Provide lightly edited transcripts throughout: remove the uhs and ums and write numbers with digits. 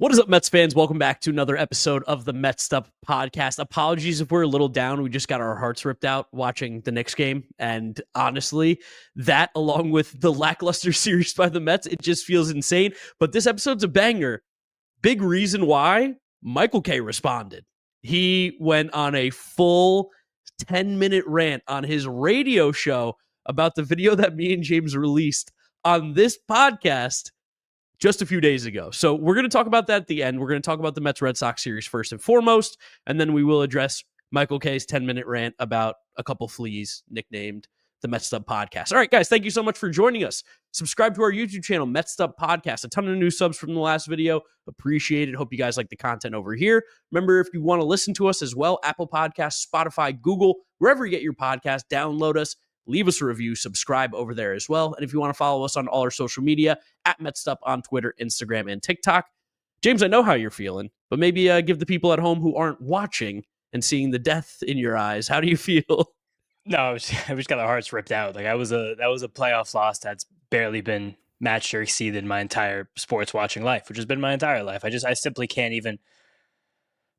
What is up, Mets fans? Welcome back to another episode of the Mets'd podcast. Apologies if we're a little down. We just got our hearts ripped out watching the Knicks game. And honestly, that along with the lackluster series by the Mets, it just feels insane. But this episode's a banger. Big reason why Michael K responded. He went on a full 10-minute rant on his radio show about the video that me and James released on this podcast just a few days ago. So we're going to talk about that at the end. We're going to talk about the Mets-Red Sox series first and foremost, and then we will address Michael K's 10-minute rant about a couple fleas nicknamed the Mets'd podcast. All right, guys, thank you so much for joining us. Subscribe to our YouTube channel, Mets'd podcast. A ton of new subs from the last video. Appreciate it. Hope you guys like the content over here. Remember, if you want to listen to us as well, Apple Podcasts, Spotify, Google, wherever you get your podcast, download us. Leave us a review, subscribe over there as well. And if you want to follow us on all our social media, at Mets'd on Twitter, Instagram, and TikTok. James, I know how you're feeling, but maybe give the people at home who aren't watching and seeing the death in your eyes, how do you feel? No, I just got our hearts ripped out. Like that was a playoff loss that's barely been matched or exceeded my entire sports watching life, which has been my entire life. I simply can't even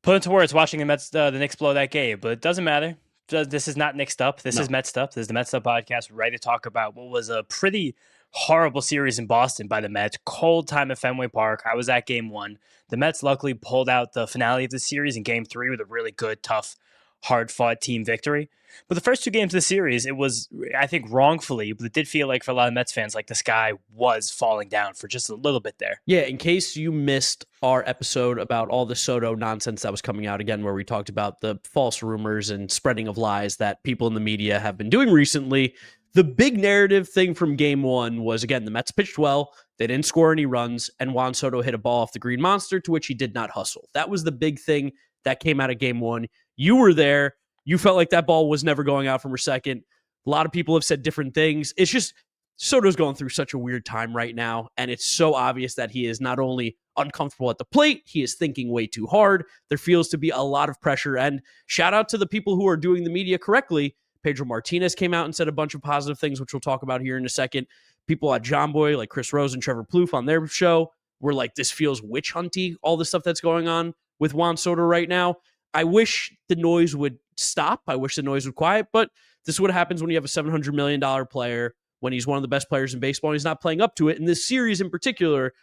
put into words watching the Knicks blow that game. But it doesn't matter. This is not Knicks Up. This is Mets'd Up. This is the Mets'd Up podcast. We're ready to talk about what was a pretty horrible series in Boston by the Mets. Cold time at Fenway Park. I was at game one. The Mets luckily pulled out the finale of the series in game three with a really good, tough, hard-fought team victory. But the first two games of the series, it was, I think, wrongfully, but it did feel like for a lot of Mets fans, like the sky was falling down for just a little bit there. Yeah, in case you missed our episode about all the Soto nonsense that was coming out again, where we talked about the false rumors and spreading of lies that people in the media have been doing recently, the big narrative thing from game one was, again, the Mets pitched well, they didn't score any runs, and Juan Soto hit a ball off the green monster, to which he did not hustle. That was the big thing that came out of game one. You were there. You felt like that ball was never going out from her second. A lot of people have said different things. It's just Soto's going through such a weird time right now, and it's so obvious that he is not only uncomfortable at the plate, he is thinking way too hard. There feels to be a lot of pressure, and shout out to the people who are doing the media correctly. Pedro Martinez came out and said a bunch of positive things, which we'll talk about here in a second. People at John Boy, like Chris Rose and Trevor Plouffe on their show, were like, this feels witch hunty, all the stuff that's going on with Juan Soto right now. I wish the noise would stop. I wish the noise would quiet, but this is what happens when you have a $700 million player, when he's one of the best players in baseball, and he's not playing up to it. And this series in particular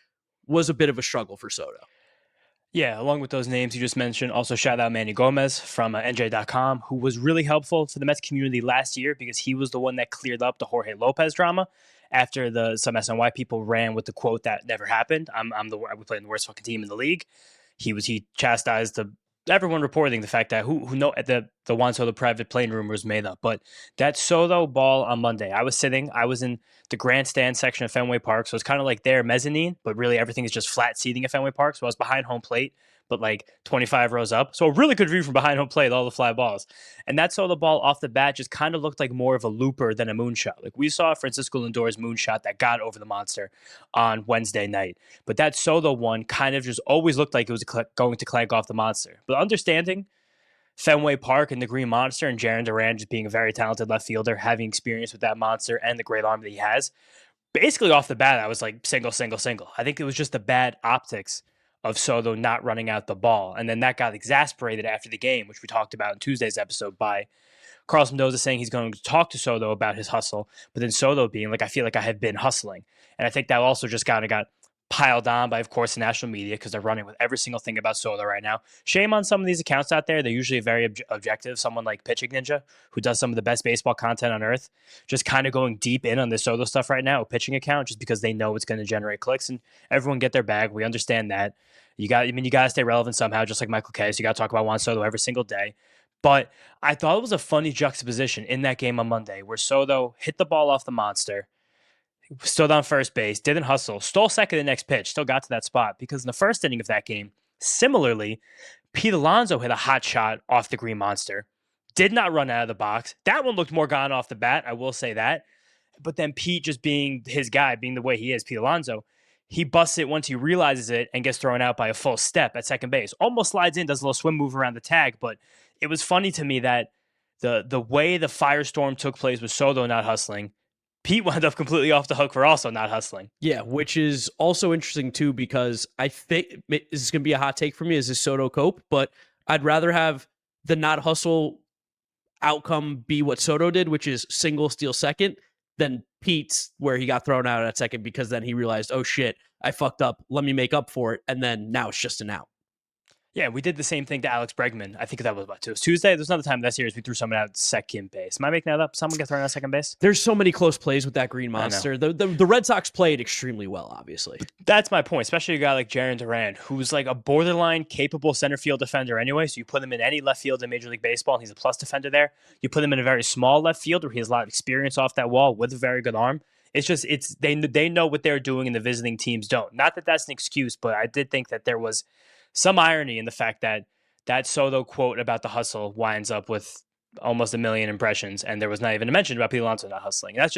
was a bit of a struggle for Soto. Yeah, along with those names you just mentioned, also shout out Manny Gomez from NJ.com, who was really helpful to the Mets community last year because he was the one that cleared up the Jorge Lopez drama after some SNY people ran with the quote that never happened. We played in the worst fucking team in the league. He chastised everyone reporting the fact that who know the Juan Soto private plane rumor was made up. But that Soto ball on Monday, I was in the grandstand section of Fenway Park, so it's kind of like their mezzanine, but really everything is just flat seating at Fenway Park. So I was behind home plate, but like 25 rows up. So a really good view from behind home plate, all the fly balls. And that Soto ball off the bat just kind of looked like more of a looper than a moonshot. Like we saw Francisco Lindor's moonshot that got over the monster on Wednesday night. But that Soto one kind of just always looked like it was going to clank off the monster. But understanding Fenway Park and the Green Monster and Jarren Duran just being a very talented left fielder, having experience with that monster and the great arm that he has, basically off the bat, I was like single. I think it was just the bad optics of Soto not running out the ball. And then that got exasperated after the game, which we talked about in Tuesday's episode by Carlos Mendoza saying he's going to talk to Soto about his hustle, but then Soto being like, I feel like I have been hustling. And I think that also just kind of got piled on by, of course, the national media because they're running with every single thing about Soto right now. Shame on some of these accounts out there. They're usually very objective. Someone like Pitching Ninja, who does some of the best baseball content on earth, just kind of going deep in on the Soto stuff right now, a pitching account, just because they know it's going to generate clicks and everyone get their bag. We understand that. You got to stay relevant somehow, just like Michael K. So you got to talk about Juan Soto every single day. But I thought it was a funny juxtaposition in that game on Monday where Soto hit the ball off the monster, stood on first base, didn't hustle, stole second the next pitch, still got to that spot. Because in the first inning of that game, similarly, Pete Alonso hit a hot shot off the Green Monster, did not run out of the box. That one looked more gone off the bat, I will say that. But then Pete, just being his guy, being the way he is, Pete Alonso, he busts it once he realizes it and gets thrown out by a full step at second base. Almost slides in, does a little swim move around the tag. But it was funny to me that the way the firestorm took place with Soto not hustling, Pete wound up completely off the hook for also not hustling. Yeah, which is also interesting too, because I think this is going to be a hot take for me, is this Soto cope, but I'd rather have the not hustle outcome be what Soto did, which is single steal second, than Pete's where he got thrown out at second because then he realized, oh shit, I fucked up. Let me make up for it. And then now it's just an out. Yeah, we did the same thing to Alex Bregman. I think that was it was Tuesday. There's another time that series we threw someone out second base. Am I making that up? Someone got thrown out second base? There's so many close plays with that green monster. The Red Sox played extremely well, obviously. That's my point, especially a guy like Jarren Duran, who's like a borderline capable center field defender anyway. So you put him in any left field in Major League Baseball, and he's a plus defender there. You put him in a very small left field where he has a lot of experience off that wall with a very good arm. They know what they're doing and the visiting teams don't. Not that that's an excuse, but I did think that there was some irony in the fact that Soto quote about the hustle winds up with almost 1 million impressions, and there was not even a mention about Pete Alonso not hustling. And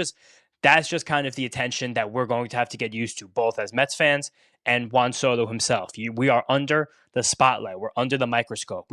that's just kind of the attention that we're going to have to get used to, both as Mets fans and Juan Soto himself. We are under the spotlight. We're under the microscope.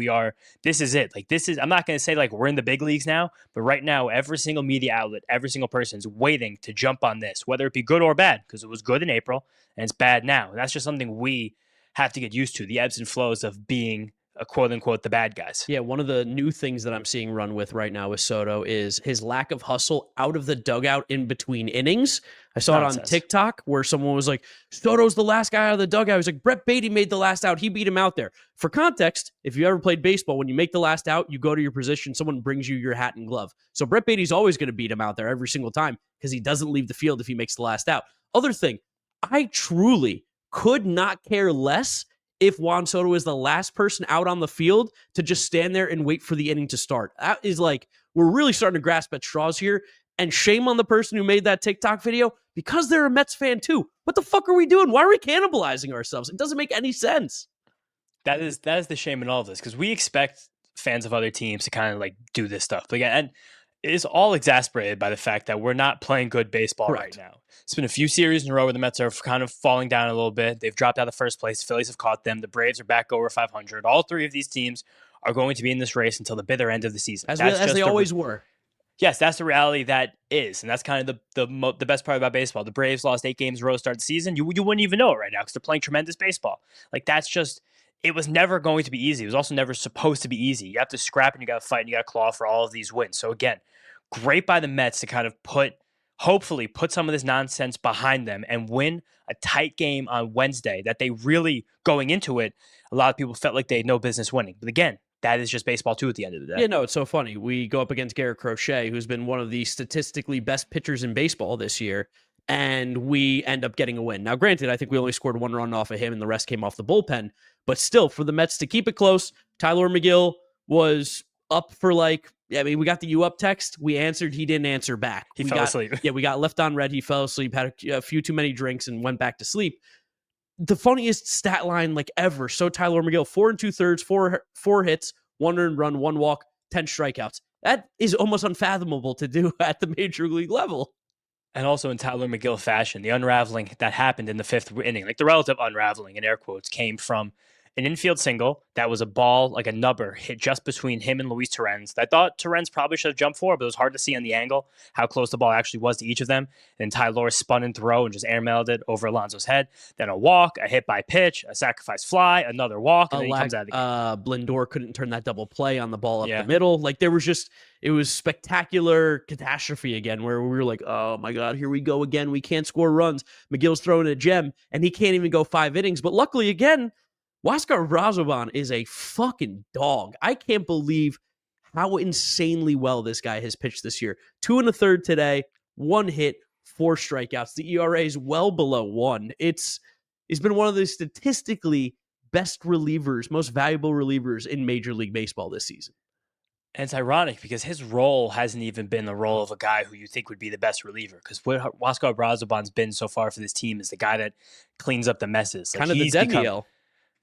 This is it. I'm not going to say like we're in the big leagues now, but right now, every single media outlet, every single person is waiting to jump on this, whether it be good or bad, because it was good in April and it's bad now. And that's just something we have to get used to, the ebbs and flows of being a quote unquote the bad guys. Yeah, one of the new things that I'm seeing run with right now with Soto is his lack of hustle out of the dugout in between innings. I saw it on TikTok where someone was like, Soto's the last guy out of the dugout. I was like, Brett Baty made the last out. He beat him out there. For context, if you ever played baseball, when you make the last out, you go to your position, someone brings you your hat and glove. So Brett Baty's always going to beat him out there every single time because he doesn't leave the field if he makes the last out. Other thing, I truly could not care less if Juan Soto is the last person out on the field to just stand there and wait for the inning to start. That is like, we're really starting to grasp at straws here. And shame on the person who made that TikTok video because they're a Mets fan too. What the fuck are we doing? Why are we cannibalizing ourselves? It doesn't make any sense. That is the shame in all of this, because we expect fans of other teams to kind of like do this stuff. But again, and it is all exasperated by the fact that we're not playing good baseball right now. It's been a few series in a row where the Mets are kind of falling down a little bit. They've dropped out of first place. Phillies have caught them. The Braves are back over 500. All three of these teams are going to be in this race until the bitter end of the season. As they always were. Yes, that's the reality that is. And that's kind of the best part about baseball. The Braves lost 8 games in a row to start the season. You wouldn't even know it right now because they're playing tremendous baseball. Like, that's just, it was never going to be easy. It was also never supposed to be easy. You have to scrap and you got to fight and you got to claw for all of these wins. So again, great by the Mets to kind of hopefully put some of this nonsense behind them and win a tight game on Wednesday that they really, going into it, a lot of people felt like they had no business winning. But again, that is just baseball too at the end of the day. Yeah, no, it's so funny. We go up against Garrett Crochet, who's been one of the statistically best pitchers in baseball this year, and we end up getting a win. Now, granted, I think we only scored 1 run off of him and the rest came off the bullpen, but still, for the Mets to keep it close, Tylor Megill was up for we got the "you up" text. We answered. He didn't answer back. He fell asleep. Yeah, we got left on red. He fell asleep, had a few too many drinks, and went back to sleep. The funniest stat line ever. So Tylor Megill, 4 2/3, four hits, 1 earned run, 1 walk, 10 strikeouts. That is almost unfathomable to do at the major league level. And also in Tylor Megill fashion, the unraveling that happened in the 5th inning, like the relative unraveling in air quotes, came from an infield single that was a ball, like a nubber, hit just between him and Luis Torrens. I thought Torrens probably should have jumped for it, but it was hard to see on the angle how close the ball actually was to each of them. And Tylor spun and throw and just airmailed it over Alonso's head. Then a walk, a hit by pitch, a sacrifice fly, another walk, and then he comes out of the game. Lindor couldn't turn that double play on the ball up the middle. It was spectacular catastrophe again, where we were like, oh my God, here we go again. We can't score runs. McGill's throwing a gem, and he can't even go 5 innings. But luckily, again, Huascar Brazoban is a fucking dog. I can't believe how insanely well this guy has pitched this year. 2 1/3 today, 1 hit, 4 strikeouts. The ERA is well below 1. He's been one of the statistically best relievers, most valuable relievers in Major League Baseball this season. And it's ironic because his role hasn't even been the role of a guy who you think would be the best reliever. Because what Huascar Brazoban's been so far for this team is the guy that cleans up the messes. Kind of the Danielle.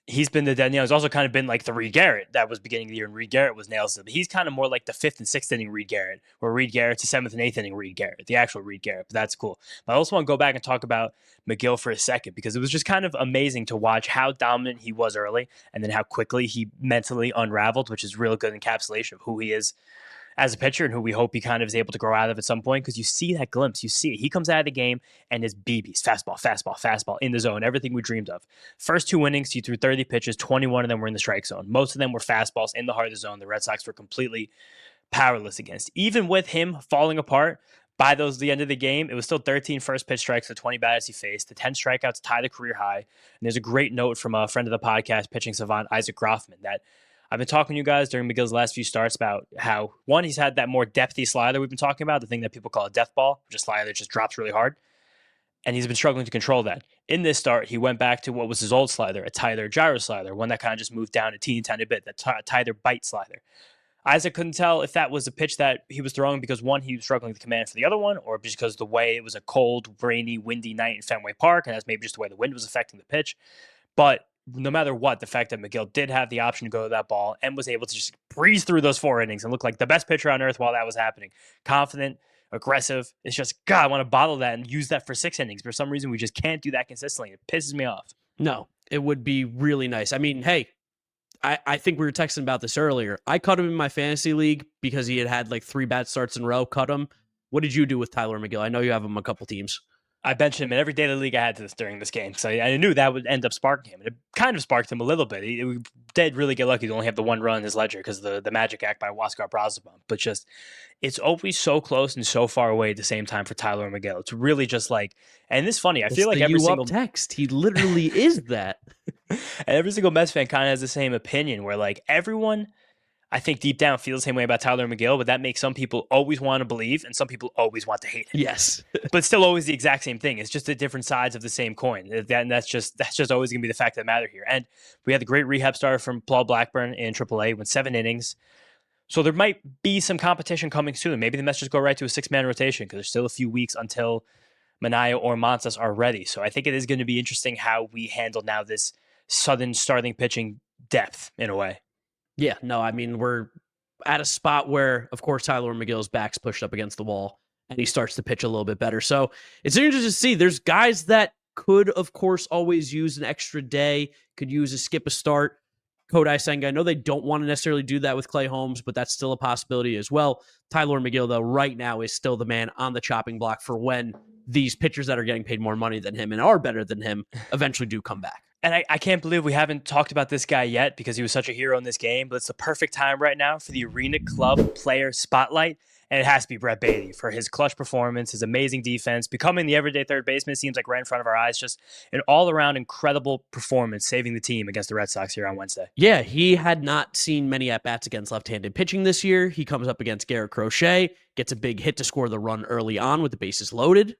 He's been the Danielle. He's also kind of been like the Reed Garrett that was beginning of the year, and Reed Garrett was nails. But he's kind of more like the 5th and 6th inning Reed Garrett, where Reed Garrett's the 7th and 8th inning Reed Garrett, the actual Reed Garrett. But that's cool. But I also want to go back and talk about Megill for a second, because it was just kind of amazing to watch how dominant he was early and then how quickly he mentally unraveled, which is real good encapsulation of who he is as a pitcher and who we hope he kind of is able to grow out of at some point, because you see that glimpse. You see it. He comes out of the game and his BBs, fastball, fastball, fastball, in the zone, everything we dreamed of. First 2 innings, he threw 30 pitches, 21 of them were in the strike zone. Most of them were fastballs in the heart of the zone. The Red Sox were completely powerless against. Even with him falling apart by the end of the game, it was still 13 first pitch strikes, the 20 batters he faced. The 10 strikeouts tie the career high. And there's a great note from a friend of the podcast, pitching savant Isaac Groffman, that I've been talking to you guys during Megill's last few starts about how, one, he's had that more depthy slider we've been talking about, the thing that people call a death ball, which is a slider that just drops really hard. And he's been struggling to control that. In this start, he went back to what was his old slider, a Tylor gyro slider, one that kind of just moved down a teeny tiny bit, that Tylor bite slider. Isaac couldn't tell if that was a pitch that he was throwing because, one, he was struggling to command for the other one, or because the way it was a cold, rainy, windy night in Fenway Park, and that's maybe just the way the wind was affecting the pitch. But no matter what, the fact that Megill did have the option to go to that ball and was able to just breeze through those 4 innings and look like the best pitcher on earth while that was happening. Confident, aggressive. It's just, God, I want to bottle that and use that for 6 innings. For some reason, we just can't do that consistently. It pisses me off. No, it would be really nice. I mean, hey, I think we were texting about this earlier. I cut him in my fantasy league because he had like 3 bad starts in a row. Cut him. What did you do with Tylor Megill? I know you have him a couple teams. I benched him in every day of the league I had during this game. So I knew that would end up sparking him. And it kind of sparked him a little bit. He did really get lucky to only have the 1 run in his ledger because of the magic act by Huascar Braziban. But just, it's always so close and so far away at the same time for Tylor Megill. It's really just like, and it's funny. I feel like every single text, he literally is that. And every single Mets fan kind of has the same opinion where like everyone, I think deep down feels the same way about Tylor Megill, but that makes some people always want to believe and some people always want to hate him. Yes. But it's still always the exact same thing. It's just the different sides of the same coin. That's just always going to be the fact that matter here. And we had the great rehab starter from Paul Blackburn in AAA, went 7 innings. So there might be some competition coming soon. Maybe the Mets just go right to a 6-man rotation because there's still a few weeks until Manaea or Montas are ready. So I think it is going to be interesting how we handle now this sudden starting pitching depth in a way. Yeah, no, I mean, we're at a spot where, of course, Tylor Megill's back's pushed up against the wall, and he starts to pitch a little bit better. So it's interesting to see. There's guys that could, of course, always use an extra day, could use a skip a start. Kodai Senga, I know they don't want to necessarily do that with Clay Holmes, but that's still a possibility as well. Tylor Megill, though, right now is still the man on the chopping block for when these pitchers that are getting paid more money than him and are better than him eventually do come back. And I can't believe we haven't talked about this guy yet because he was such a hero in this game, but it's the perfect time right now for the Arena Club player spotlight. And it has to be Brett Baty for his clutch performance, his amazing defense, becoming the everyday third baseman seems like right in front of our eyes. Just an all-around incredible performance, saving the team against the Red Sox here on Wednesday. Yeah, he had not seen many at-bats against left-handed pitching this year. He comes up against Garrett Crochet, gets a big hit to score the run early on with the bases loaded.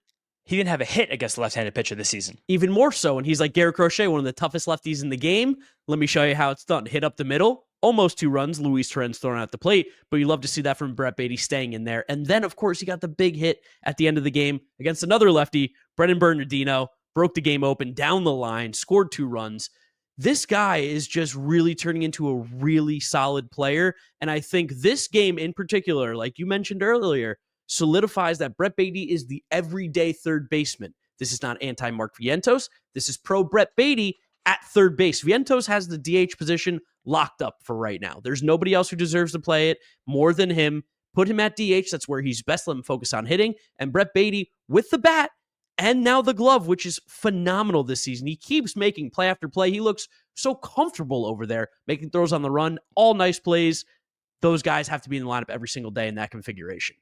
He didn't have a hit against the left-handed pitcher this season. Even more so, and he's like Garrett Crochet, one of the toughest lefties in the game. Let me show you how it's done. Hit up the middle, almost 2 runs. Luis Torrens thrown out the plate, but you love to see that from Brett Baty staying in there. And then, of course, he got the big hit at the end of the game against another lefty, Brennan Bernardino, broke the game open down the line, scored 2 runs. This guy is just really turning into a really solid player. And I think this game in particular, like you mentioned earlier, solidifies that Brett Baty is the everyday third baseman. This is not anti-Mark Vientos. This is pro Brett Baty at third base. Vientos has the DH position locked up for right now. There's nobody else who deserves to play it more than him. Put him at DH. That's where he's best. Let him focus on hitting. And Brett Baty with the bat and now the glove, which is phenomenal this season. He keeps making play after play. He looks so comfortable over there, making throws on the run. All nice plays. Those guys have to be in the lineup every single day in that configuration.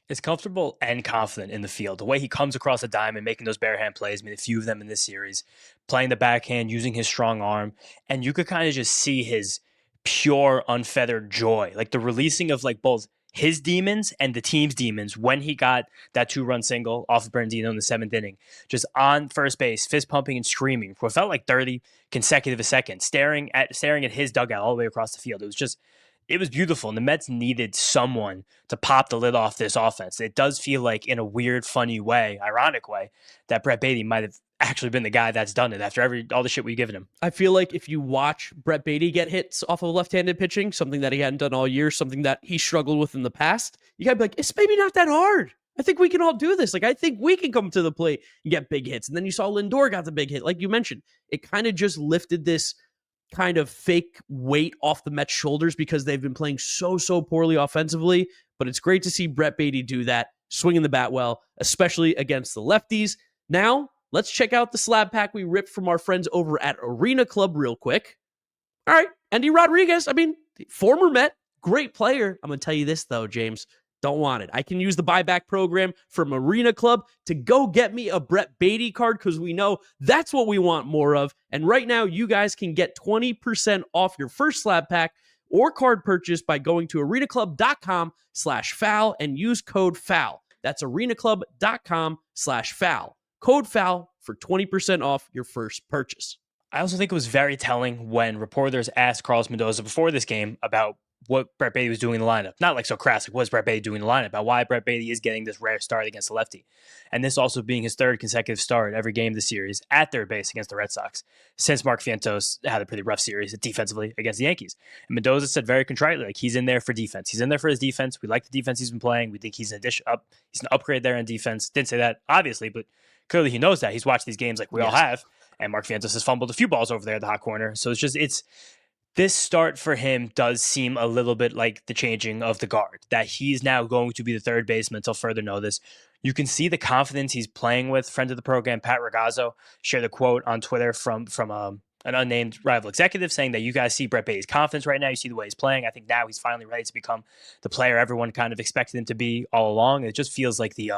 Is comfortable and confident in the field. The way he comes across the diamond, making those bare hand plays, made a few of them in this series, playing the backhand, using his strong arm, and you could kind of just see his pure, unfeathered joy, like the releasing of like both his demons and the team's demons when he got that 2-run single off of Bernardino in the 7th inning, just on first base, fist pumping and screaming for what felt like 30 consecutive seconds, staring at his dugout all the way across the field. It was beautiful, and the Mets needed someone to pop the lid off this offense. It does feel like, in a weird, funny way, ironic way, that Brett Baty might have actually been the guy that's done it after all the shit we've given him. I feel like if you watch Brett Baty get hits off of left-handed pitching, something that he hadn't done all year, something that he struggled with in the past, you gotta be like, it's maybe not that hard. I think we can all do this. Like, I think we can come to the plate and get big hits. And then you saw Lindor got the big hit. Like you mentioned, it kind of just lifted this kind of fake weight off the Mets' shoulders because they've been playing so poorly offensively. But it's great to see Brett Baty do that, swinging the bat well, especially against the lefties. Now, let's check out the slab pack we ripped from our friends over at Arena Club real quick. All right, Andy Rodriguez, former Met, great player. I'm going to tell you this, though, James. Don't want it. I can use the buyback program from Arena Club to go get me a Brett Baty card because we know that's what we want more of. And right now, you guys can get 20% off your first slab pack or card purchase by going to arenaclub.com/foul and use code FOUL. That's arenaclub.com/foul. Code FOUL for 20% off your first purchase. I also think it was very telling when reporters asked Carlos Mendoza before this game about what Brett Baty was doing in the lineup. Not like so crass, like what is Brett Baty doing in the lineup, about why Brett Baty is getting this rare start against the lefty. And this also being his third consecutive start every game of the series at third base against the Red Sox, since Mark Vientos had a pretty rough series defensively against the Yankees. And Mendoza said very contritely, like, he's in there for defense. He's in there for his defense. We like the defense he's been playing. We think he's an upgrade there in defense. Didn't say that, obviously, but clearly he knows that. He's watched these games like we all have. And Mark Vientos has fumbled a few balls over there at the hot corner. So this start for him does seem a little bit like the changing of the guard, that he's now going to be the third baseman until further notice. You can see the confidence he's playing with. Friend of the program, Pat Ragazzo, shared a quote on Twitter from an unnamed rival executive saying that you guys see Brett Baty's confidence right now. You see the way he's playing. I think now he's finally ready to become the player everyone kind of expected him to be all along. It just feels like the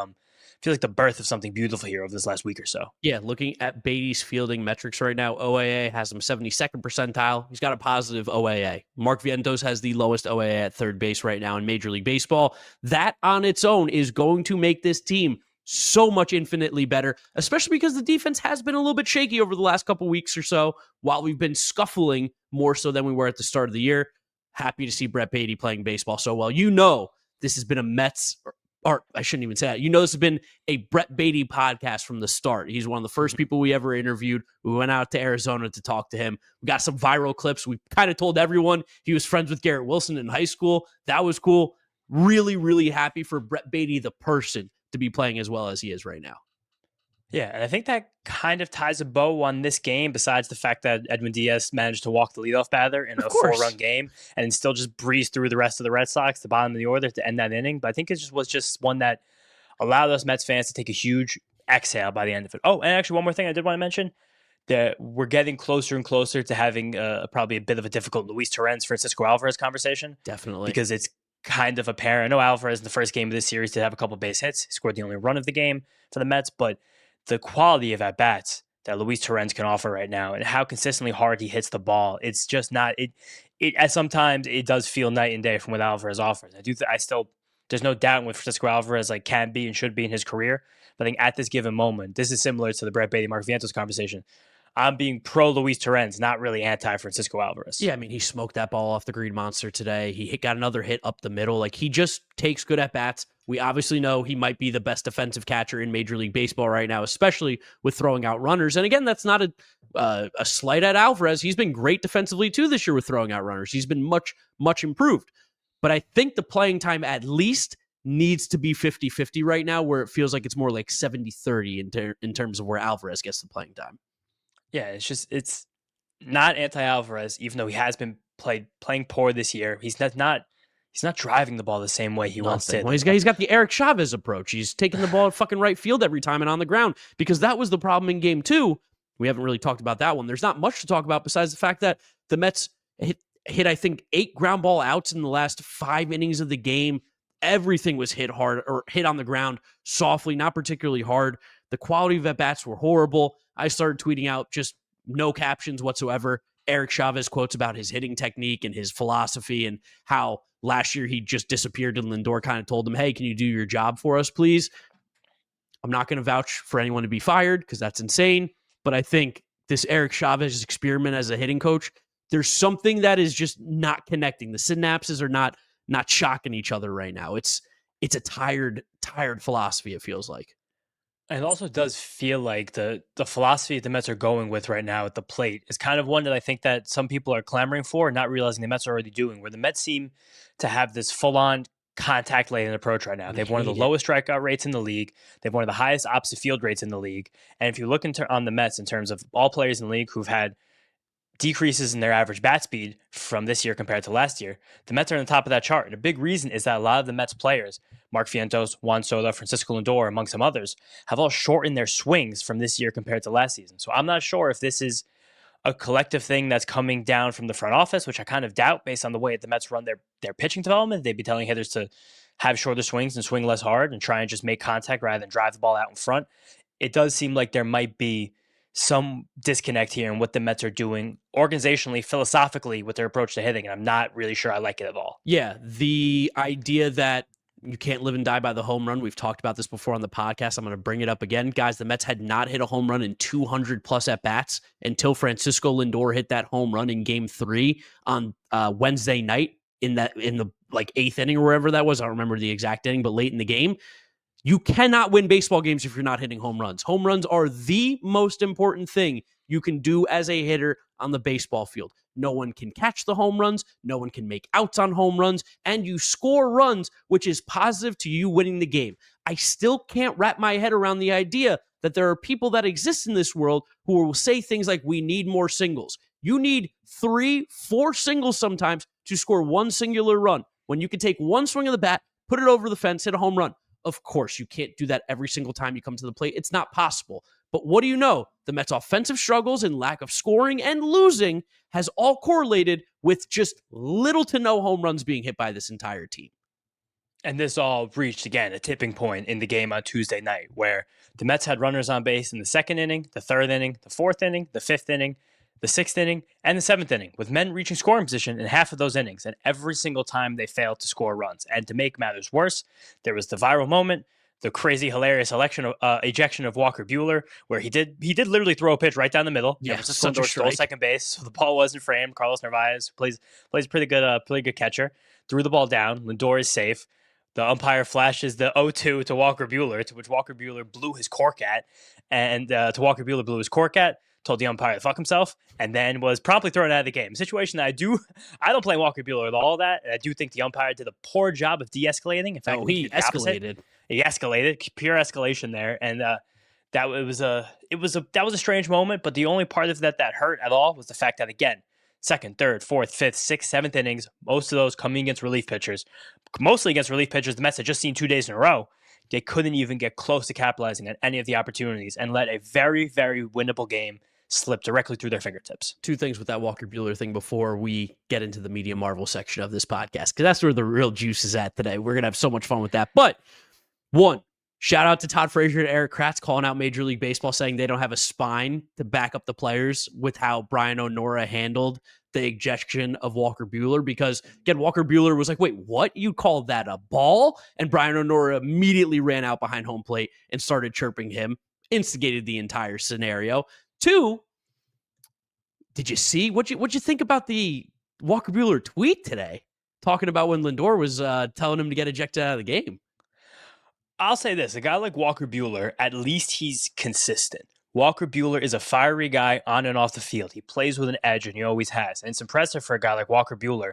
birth of something beautiful here over this last week or so. Yeah, looking at Baty's fielding metrics right now, OAA has him 72nd percentile. He's got a positive OAA. Mark Vientos has the lowest OAA at third base right now in Major League Baseball. That on its own is going to make this team so much infinitely better, especially because the defense has been a little bit shaky over the last couple weeks or so, while we've been scuffling more so than we were at the start of the year. Happy to see Brett Baty playing baseball so well. This has been a Mets, or I shouldn't even say that. This has been a Brett Baty podcast from the start. He's one of the first people we ever interviewed. We went out to Arizona to talk to him. We got some viral clips. We kind of told everyone he was friends with Garrett Wilson in high school. That was cool. Really, really happy for Brett Baty, the person, to be playing as well as he is right now. Yeah, and I think that kind of ties a bow on this game, besides the fact that Edwin Diaz managed to walk the leadoff batter in a 4-run game and still just breeze through the rest of the Red Sox, the bottom of the order, to end that inning. But I think it was just one that allowed us Mets fans to take a huge exhale by the end of it. Oh, and actually one more thing I did want to mention, that we're getting closer and closer to having probably a bit of a difficult Luis Torrens-Francisco Alvarez conversation. Definitely. Because it's kind of apparent. I know Alvarez in the first game of this series did have a couple base hits. He scored the only run of the game for the Mets, but the quality of at-bats that Luis Torrens can offer right now and how consistently hard he hits the ball, it's just not sometimes it does feel night and day from what Alvarez offers. There's no doubt in what Francisco Alvarez can be and should be in his career. But I think at this given moment, this is similar to the Brett Baty Mark Vientos conversation. I'm being pro Luis Torrens, not really anti Francisco Alvarez. Yeah, he smoked that ball off the Green Monster today. He got another hit up the middle. He just takes good at bats. We obviously know he might be the best defensive catcher in Major League Baseball right now, especially with throwing out runners. And again, that's not a slight at Alvarez. He's been great defensively too this year with throwing out runners. He's been much, much improved. But I think the playing time at least needs to be 50-50 right now, where it feels like it's more like 70-30 in terms of where Alvarez gets the playing time. Yeah, it's not anti-Alvarez, even though he has been playing poor this year. He's not driving the ball the same way he once did. Well, he's got the Eric Chavez approach. He's taking the ball at fucking right field every time and on the ground, because that was the problem in game 2. We haven't really talked about that one. There's not much to talk about besides the fact that the Mets hit I think 8 ground ball outs in the last 5 innings of the game. Everything was hit hard or hit on the ground softly, not particularly hard. The quality of at-bats were horrible. I started tweeting out just no captions whatsoever. Eric Chavez quotes about his hitting technique and his philosophy and how last year he just disappeared and Lindor kind of told him, hey, can you do your job for us, please? I'm not going to vouch for anyone to be fired because that's insane. But I think this Eric Chavez experiment as a hitting coach, there's something that is just not connecting. The synapses are not shocking each other right now. It's a tired philosophy, it feels like. And it also does feel like the philosophy the Mets are going with right now at the plate is kind of one that I think that some people are clamoring for, not realizing the Mets are already doing, where the Mets seem to have this full-on contact-laden approach right now. They have one of the lowest strikeout rates in the league. They have one of the highest opposite field rates in the league. And if you look on the Mets in terms of all players in the league who've had decreases in their average bat speed from this year compared to last year, the Mets are on the top of that chart. And a big reason is that a lot of the Mets players, Mark Vientos, Juan Soto, Francisco Lindor, among some others, have all shortened their swings from this year compared to last season. So I'm not sure if this is a collective thing that's coming down from the front office, which I kind of doubt based on the way the Mets run their pitching development. They'd be telling hitters to have shorter swings and swing less hard and try and just make contact rather than drive the ball out in front. It does seem like there might be some disconnect here in what the Mets are doing organizationally, philosophically with their approach to hitting, and I'm not really sure I like it at all. Yeah, the idea that you can't live and die by the home run. We've talked about this before on the podcast. I'm going to bring it up again. Guys, the Mets had not hit a home run in 200 plus at-bats until Francisco Lindor hit that home run in game 3 on Wednesday night in the like 8th inning or wherever that was. I don't remember the exact inning, but late in the game. You cannot win baseball games if you're not hitting home runs. Home runs are the most important thing you can do as a hitter on the baseball field. No one can catch the home runs. No one can make outs on home runs. And you score runs, which is positive to you winning the game. I still can't wrap my head around the idea that there are people that exist in this world who will say things like, we need more singles. You need 3, 4 singles sometimes to score one singular run. When you can take one swing of the bat, put it over the fence, hit a home run. Of course, you can't do that every single time you come to the plate. It's not possible. But what do you know? The Mets' offensive struggles and lack of scoring and losing has all correlated with just little to no home runs being hit by this entire team. And this all reached, again, a tipping point in the game on Tuesday night where the Mets had runners on base in the 2nd inning, the 3rd inning, the 4th inning, the 5th inning, the 6th inning, and the 7th inning, with men reaching scoring position in half of those innings. And every single time they failed to score runs. And to make matters worse, there was the viral moment, the crazy, hilarious ejection of Walker Buehler, where he did literally throw a pitch right down the middle. Yeah, Francisco Lindor stole second base, so the ball wasn't framed. Carlos Narvaez plays pretty good catcher, threw the ball down. Lindor is safe. The umpire flashes the 0-2 to Walker Buehler, to which Walker Buehler blew his cork at, and told the umpire to fuck himself, and then was promptly thrown out of the game. A situation that I don't blame Walker Buehler with all that. And I do think the umpire did a poor job of de-escalating. In fact, he escalated. He escalated, pure escalation there, and that was a strange moment. But the only part of that hurt at all was the fact that, again, 2nd, 3rd, 4th, 5th, 6th, 7th innings, most of those coming against relief pitchers, mostly against relief pitchers the Mets had just seen 2 days in a row. They couldn't even get close to capitalizing on any of the opportunities and let a very, very winnable game slip directly through their fingertips. 2 things with that Walker Buehler thing before we get into the Media Marvel section of this podcast, because that's where the real juice is at today. We're going to have so much fun with that. But 1, shout out to Todd Frazier and Eric Kratz calling out Major League Baseball, saying they don't have a spine to back up the players with how Brian O'Nora handled the ejection of Walker Buehler, because again, Walker Buehler was like, wait, what? You called that a ball? And Brian O'Nora immediately ran out behind home plate and started chirping him, instigated the entire scenario. 2, did you see what'd you think about the Walker Buehler tweet today, talking about when Lindor was telling him to get ejected out of the game? I'll say this: a guy like Walker Buehler, at least he's consistent. Walker Buehler is a fiery guy on and off the field. He plays with an edge, and he always has. And it's impressive for a guy like Walker Buehler,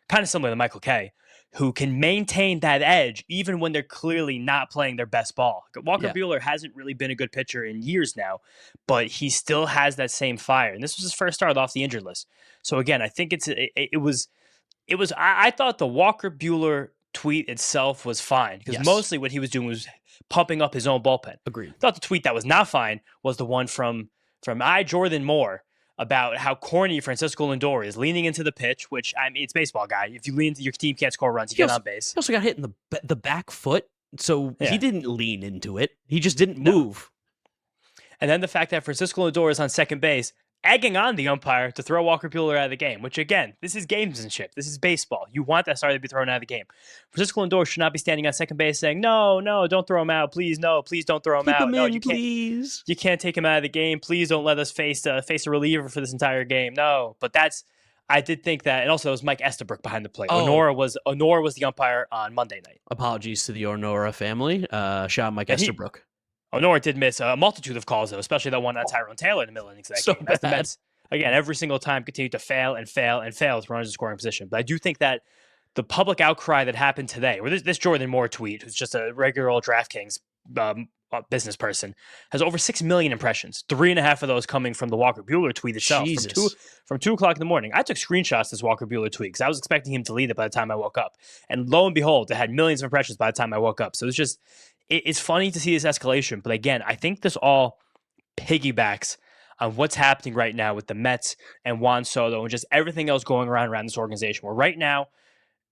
kind of similar to Michael Kay, who can maintain that edge even when they're clearly not playing their best ball. Walker Buehler hasn't really been a good pitcher in years now, but he still has that same fire. And this was his first start off the injured list. So again, I think I thought the Walker Buehler tweet itself was fine, because mostly what he was doing was pumping up his own bullpen. Agreed. I thought the tweet that was not fine was the one from Jordan Moore, about how corny Francisco Lindor is leaning into the pitch, which, I mean, it's baseball, guy. If you lean into your team can't score runs, you get on base. He also got hit in the back foot, so he didn't lean into it. He just didn't move. And then the fact that Francisco Lindor is on second base, egging on the umpire to throw Walker Buehler out of the game, which, again, this is gamesmanship. This is baseball. You want that starter to be thrown out of the game. Francisco Lindor should not be standing on second base saying, no, don't throw him out. Please, no, please don't throw him out. Keep him in, you please. You can't take him out of the game. Please don't let us face a reliever for this entire game. No, but I did think that, and also it was Mike Estabrook behind the plate. O'Nora was the umpire on Monday night. Apologies to the O'Nora family. Shout out Mike Estabrook. O'Nora did miss a multitude of calls, though, especially that one on Tyrone Taylor in the middle innings of that game. That's the Mets, again, every single time continued to fail and fail and fail to run into scoring position. But I do think that the public outcry that happened today, or this Jordan Moore tweet, who's just a regular old DraftKings business person, has over 6 million impressions. 3.5 of those coming from the Walker Buehler tweet itself. Jesus. From 2 o'clock in the morning. I took screenshots of this Walker Buehler tweet because I was expecting him to delete it by the time I woke up. And lo and behold, it had millions of impressions by the time I woke up. So it's funny to see this escalation. But again, I think this all piggybacks on what's happening right now with the Mets and Juan Soto and just everything else going around this organization. Where right now,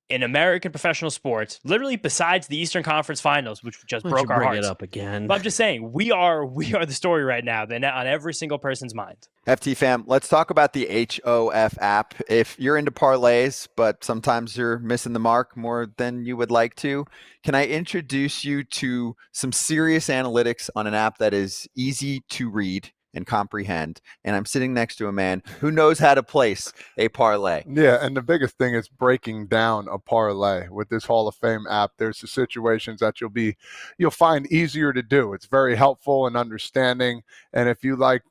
in American professional sports, literally besides the Eastern Conference Finals, which just broke our hearts. Bring it up again. But I'm just saying, we are the story right now that on every single person's mind. FT fam, let's talk about the HOF app. If you're into parlays, but sometimes you're missing the mark more than you would like to, can I introduce you to some serious analytics on an app that is easy to read and comprehend? And I'm sitting next to a man who knows how to place a parlay. Yeah, and the biggest thing is breaking down a parlay with this Hall of Fame app. There's the situations that you'll find easier to do. It's very helpful and understanding. And if you like,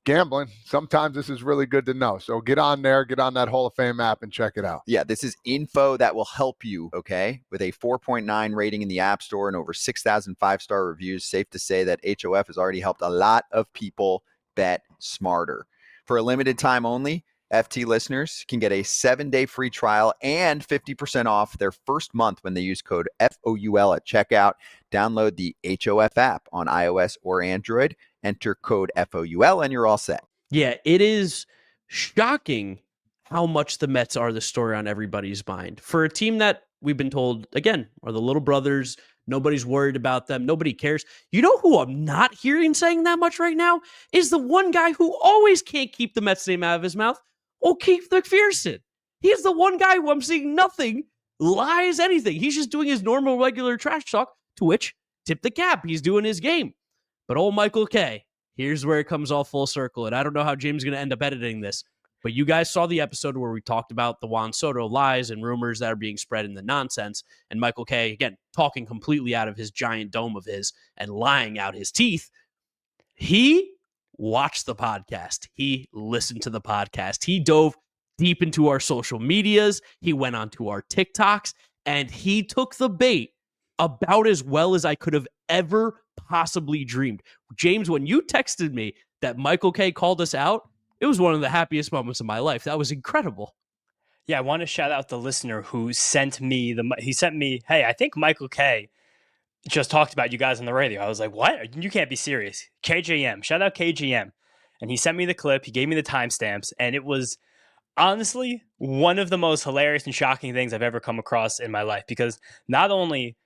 gambling, sometimes this is really good to know. So get on there, get on that Hall of Fame app and check it out. Yeah, this is info that will help you, okay? With a 4.9 rating in the App Store and over 6,000 five-star reviews, safe to say that HOF has already helped a lot of people bet smarter. For a limited time only, FT listeners can get a 7-day free trial and 50% off their first month when they use code FOUL at checkout. Download the HOF app on iOS or Android. Enter code FOUL and you're all set. Yeah, it is shocking how much the Mets are the story on everybody's mind. For a team that we've been told, again, are the little brothers, nobody's worried about them, nobody cares. You know who I'm not hearing saying that much right now? Is the one guy who always can't keep the Mets name out of his mouth, O'Keefe McPherson. He's the one guy who I'm seeing nothing, lies, anything. He's just doing his normal, regular trash talk, to which, tip the cap, he's doing his game. But old Michael K, here's where it comes all full circle. And I don't know how James is going to end up editing this, but you guys saw the episode where we talked about the Juan Soto lies and rumors that are being spread in the nonsense. And Michael K, again, talking completely out of his giant dome of his and lying out his teeth. He watched the podcast. He listened to the podcast. He dove deep into our social medias. He went onto our TikToks and he took the bait about as well as I could have ever possibly dreamed. James, when you texted me that Michael K called us out, it was one of the happiest moments of my life. That was incredible. Yeah, I want to shout out the listener who sent me hey, I think Michael K just talked about you guys on the radio. I was like, what? You can't be serious. KJM, shout out KJM. And he sent me the clip. He gave me the timestamps. And it was honestly one of the most hilarious and shocking things I've ever come across in my life. Because not only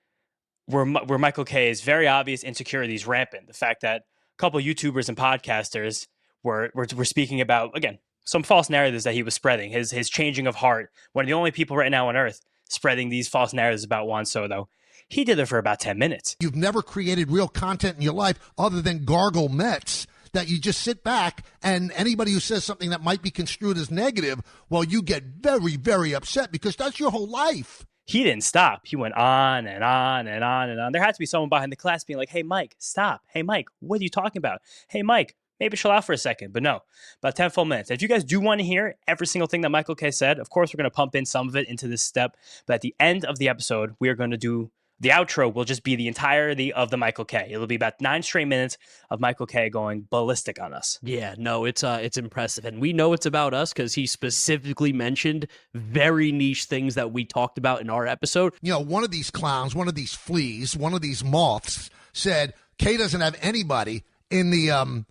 were Michael K's very obvious insecurities rampant, the fact that a couple of YouTubers and podcasters were speaking about, again, some false narratives that he was spreading, his changing of heart, one of the only people right now on earth spreading these false narratives about Juan Soto. He did it for about 10 minutes. You've never created real content in your life other than gargle Mets, that you just sit back and anybody who says something that might be construed as negative, well, you get very, very upset because that's your whole life. He didn't stop. He went on and on and on and on. There had to be someone behind the class being like, hey, Mike, stop. Hey, Mike, what are you talking about? Hey, Mike, maybe chill out for a second. But no, about 10 full minutes. If you guys do want to hear every single thing that Michael K said, of course, we're going to pump in some of it into this step. But at the end of the episode, we are going to do the outro will just be the entirety of the Michael K. It'll be about 9 straight minutes of Michael K going ballistic on us. Yeah, no, it's impressive. And we know it's about us because he specifically mentioned very niche things that we talked about in our episode. You know, one of these clowns, one of these fleas, one of these moths said K doesn't have anybody in the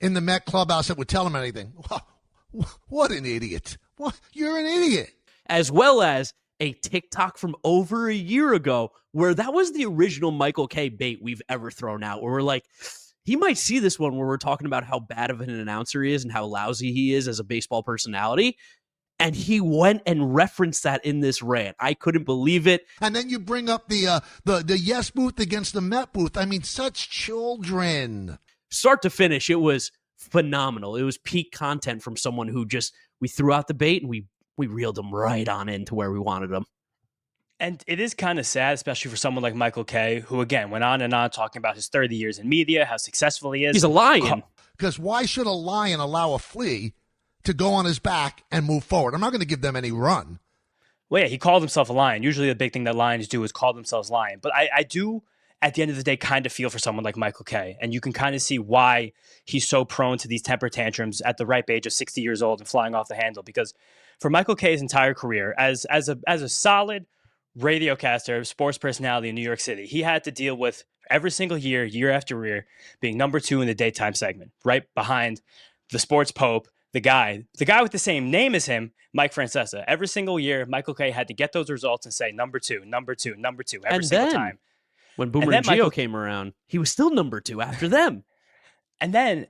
Met clubhouse that would tell him anything. What an idiot. What? You're an idiot. As well as a TikTok from over a year ago where that was the original Michael K bait we've ever thrown out, where we're like, he might see this one where we're talking about how bad of an announcer he is and how lousy he is as a baseball personality. And he went and referenced that in this rant. I couldn't believe it. And then you bring up the yes booth against the Met booth. I mean, such children. Start to finish, it was phenomenal. It was peak content from someone who we threw out the bait and we reeled him right on into where we wanted him. And it is kind of sad, especially for someone like Michael K, who, again, went on and on talking about his 30 years in media, how successful he is. He's a lion. Because why should a lion allow a flea to go on his back and move forward? I'm not going to give them any run. Well, yeah, he called himself a lion. Usually the big thing that lions do is call themselves lion. But I do, at the end of the day, kind of feel for someone like Michael Kay. And you can kind of see why he's so prone to these temper tantrums at the ripe age of 60 years old and flying off the handle. Because for Michael Kay's entire career, as a solid radiocaster, sports personality in New York City, he had to deal with every single year, year after year, being number 2 in the daytime segment, right behind the sports pope, the guy with the same name as him, Mike Francesa. Every single year, Michael Kay had to get those results and say number 2, number 2, number 2 every single time. When Boomer and Gio came around, he was still number 2 after them. And then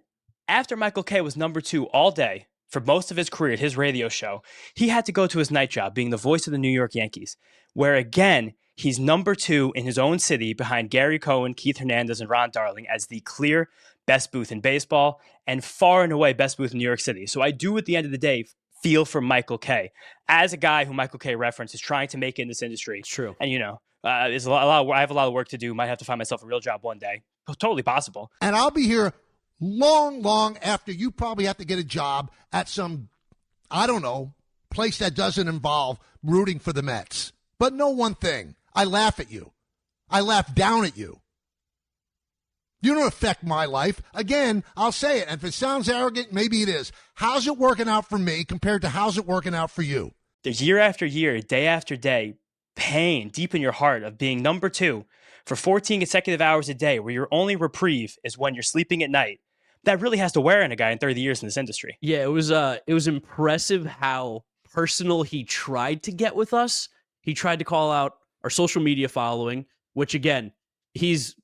after Michael Kay was number 2 all day for most of his career at his radio show, he had to go to his night job being the voice of the New York Yankees, where again, he's number 2 in his own city behind Gary Cohen, Keith Hernandez, and Ron Darling as the clear best booth in baseball and far and away best booth in New York City. So I do, at the end of the day, feel for Michael Kay as a guy who Michael Kay referenced is trying to make it in this industry. It's true. And, I have a lot of work to do. Might have to find myself a real job one day. Totally possible. And I'll be here long after you probably have to get a job at some, I don't know, place that doesn't involve rooting for the Mets. But know one thing. I laugh at you. I laugh down at you. You don't affect my life. Again, I'll say it. And if it sounds arrogant, maybe it is. How's it working out for me compared to how's it working out for you? There's year after year, day after day, pain deep in your heart of being number 2 for 14 consecutive hours a day, where your only reprieve is when you're sleeping at night. That really has to wear on a guy in 30 years in this industry. Yeah, it was impressive how personal he tried to get with us. He tried to call out our social media following, which again, he's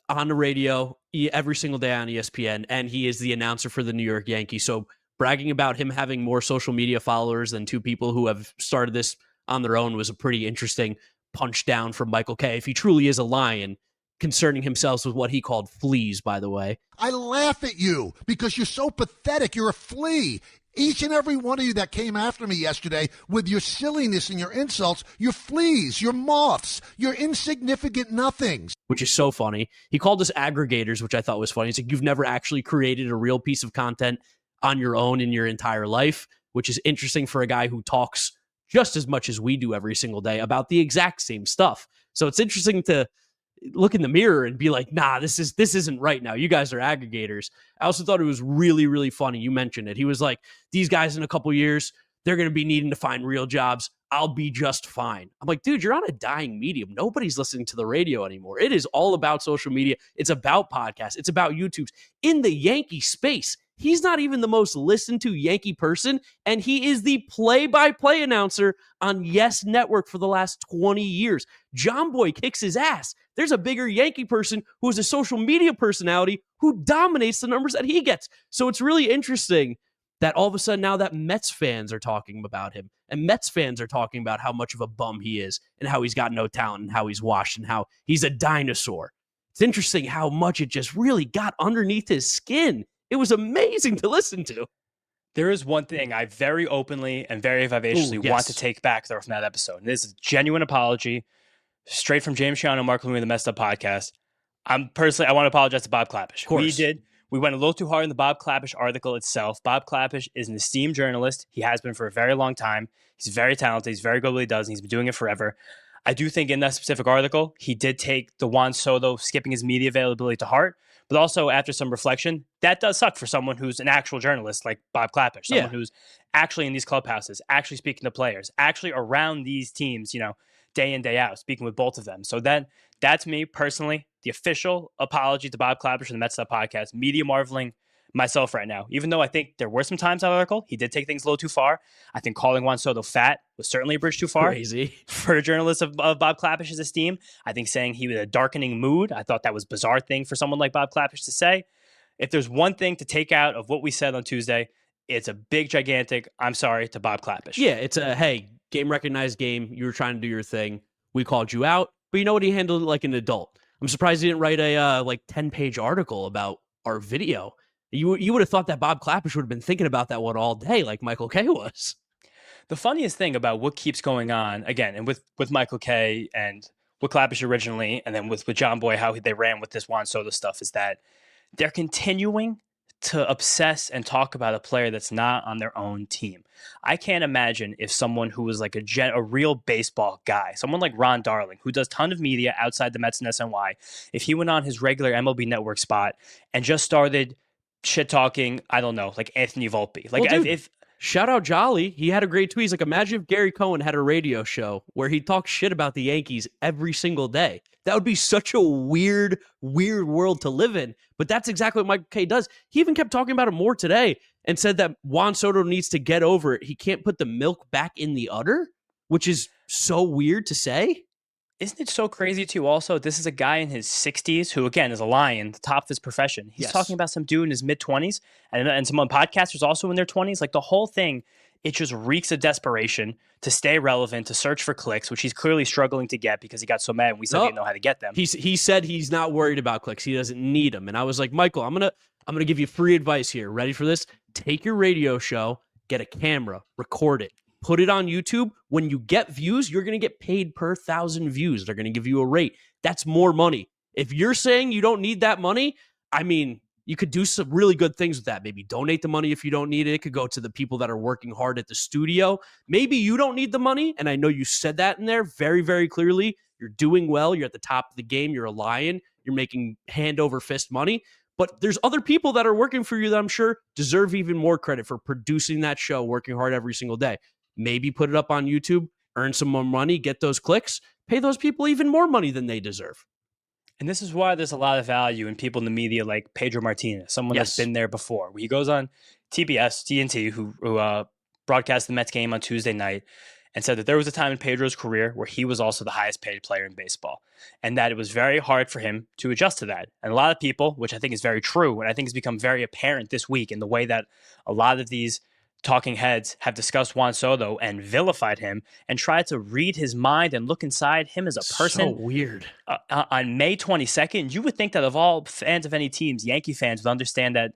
on the radio every single day on ESPN, and he is the announcer for the New York Yankees. So bragging about him having more social media followers than 2 people who have started this on their own was a pretty interesting punch down from Michael Kay, if he truly is a lion, concerning himself with what he called fleas, by the way. I laugh at you because you're so pathetic. You're a flea. Each and every one of you that came after me yesterday with your silliness and your insults, you're fleas, you're moths, you're insignificant nothings. Which is so funny. He called us aggregators, which I thought was funny. He's like, you've never actually created a real piece of content on your own in your entire life, which is interesting for a guy who talks just as much as we do every single day about the exact same stuff. So it's interesting to look in the mirror and be like, nah, this isn't right now. You guys are aggregators. I also thought it was really, really funny. You mentioned it. He was like, these guys in a couple years, they're going to be needing to find real jobs. I'll be just fine. I'm like, dude, you're on a dying medium. Nobody's listening to the radio anymore. It is all about social media. It's about podcasts. It's about YouTubes. In the Yankee space, he's not even the most listened to Yankee person, and he is the play-by-play announcer on Yes Network for the last 20 years. John Boy kicks his ass. There's a bigger Yankee person who is a social media personality who dominates the numbers that he gets. So it's really interesting that all of a sudden now that Mets fans are talking about him, and Mets fans are talking about how much of a bum he is and how he's got no talent and how he's washed and how he's a dinosaur. It's interesting how much it just really got underneath his skin. It was amazing to listen to. There is one thing I very openly and very vivaciously want to take back though from that episode. And this is a genuine apology, straight from James Shiano and Mark Louie, the Mets'd Up podcast. I want to apologize to Bob Clappish. Of course. We went a little too hard in the Bob Clappish article itself. Bob Clappish is an esteemed journalist. He has been for a very long time. He's very talented. He's very good at what he does, and he's been doing it forever. I do think in that specific article, he did take the Juan Soto skipping his media availability to heart. But also, after some reflection, that does suck for someone who's an actual journalist like Bob Clappish, someone who's actually in these clubhouses, actually speaking to players, actually around these teams, day in, day out, speaking with both of them. So then that's me personally, the official apology to Bob Clappish and the Mets'd Up podcast, media marveling myself right now. Even though I think there were some times in that article, he did take things a little too far. I think calling Juan Soto fat was certainly a bridge too far. Crazy. For a journalist of Bob Clappish's esteem. I think saying he was a darkening mood, I thought that was a bizarre thing for someone like Bob Clappish to say. If there's one thing to take out of what we said on Tuesday, it's a big, gigantic, I'm sorry to Bob Clappish. Yeah, it's a, hey, game recognized game. You were trying to do your thing. We called you out, but you know what? He handled it like an adult. I'm surprised he didn't write a 10-page article about our video. You would have thought that Bob Clappish would have been thinking about that one all day, like Michael Kay was. The funniest thing about what keeps going on, again, and with Michael Kay and with Clappish originally, and then with John Boy, how they ran with this Juan Soto stuff, is that they're continuing to obsess and talk about a player that's not on their own team. I can't imagine if someone who was like a real baseball guy, someone like Ron Darling, who does ton of media outside the Mets and SNY, if he went on his regular MLB Network spot and just started shit talking, I don't know, like Anthony Volpe. Like, Well, dude, shout out Jolly. He had a great tweet. He's like, imagine if Gary Cohen had a radio show where he talks shit about the Yankees every single day. That would be such a weird world to live in. But that's exactly what Michael Kay does. He even kept talking about it more today and said that Juan Soto needs to get over it. He can't put the milk back in the udder, which is so weird to say. Isn't it so crazy too? Also, this is a guy in his 60s who, again, is a lion, the top of his profession. He's talking about some dude in his mid-20s and some podcasters also in their 20s. Like, the whole thing, it just reeks of desperation to stay relevant, to search for clicks, which he's clearly struggling to get because he got so mad when we said he didn't know how to get them. He said he's not worried about clicks. He doesn't need them. And I was like, Michael, I'm gonna give you free advice here. Ready for this? Take your radio show, get a camera, record it. Put it on YouTube. When you get views, you're going to get paid per 1,000 views. They're going to give you a rate. That's more money. If you're saying you don't need that money, I mean, you could do some really good things with that. Maybe donate the money if you don't need it. It could go to the people that are working hard at the studio. Maybe you don't need the money, and I know you said that in there very, very clearly. You're doing well. You're at the top of the game. You're a lion. You're making hand over fist money. But there's other people that are working for you that I'm sure deserve even more credit for producing that show, working hard every single day. Maybe put it up on YouTube, earn some more money, get those clicks, pay those people even more money than they deserve. And this is why there's a lot of value in people in the media like Pedro Martinez, someone that's been there before. He goes on TNT, who broadcast the Mets game on Tuesday night, and said that there was a time in Pedro's career where he was also the highest paid player in baseball, and that it was very hard for him to adjust to that. And a lot of people, which I think is very true, and I think has become very apparent this week in the way that a lot of these talking heads have discussed Juan Soto and vilified him and tried to read his mind and look inside him as a person. So weird. On May 22nd, you would think that of all fans of any teams, Yankee fans would understand that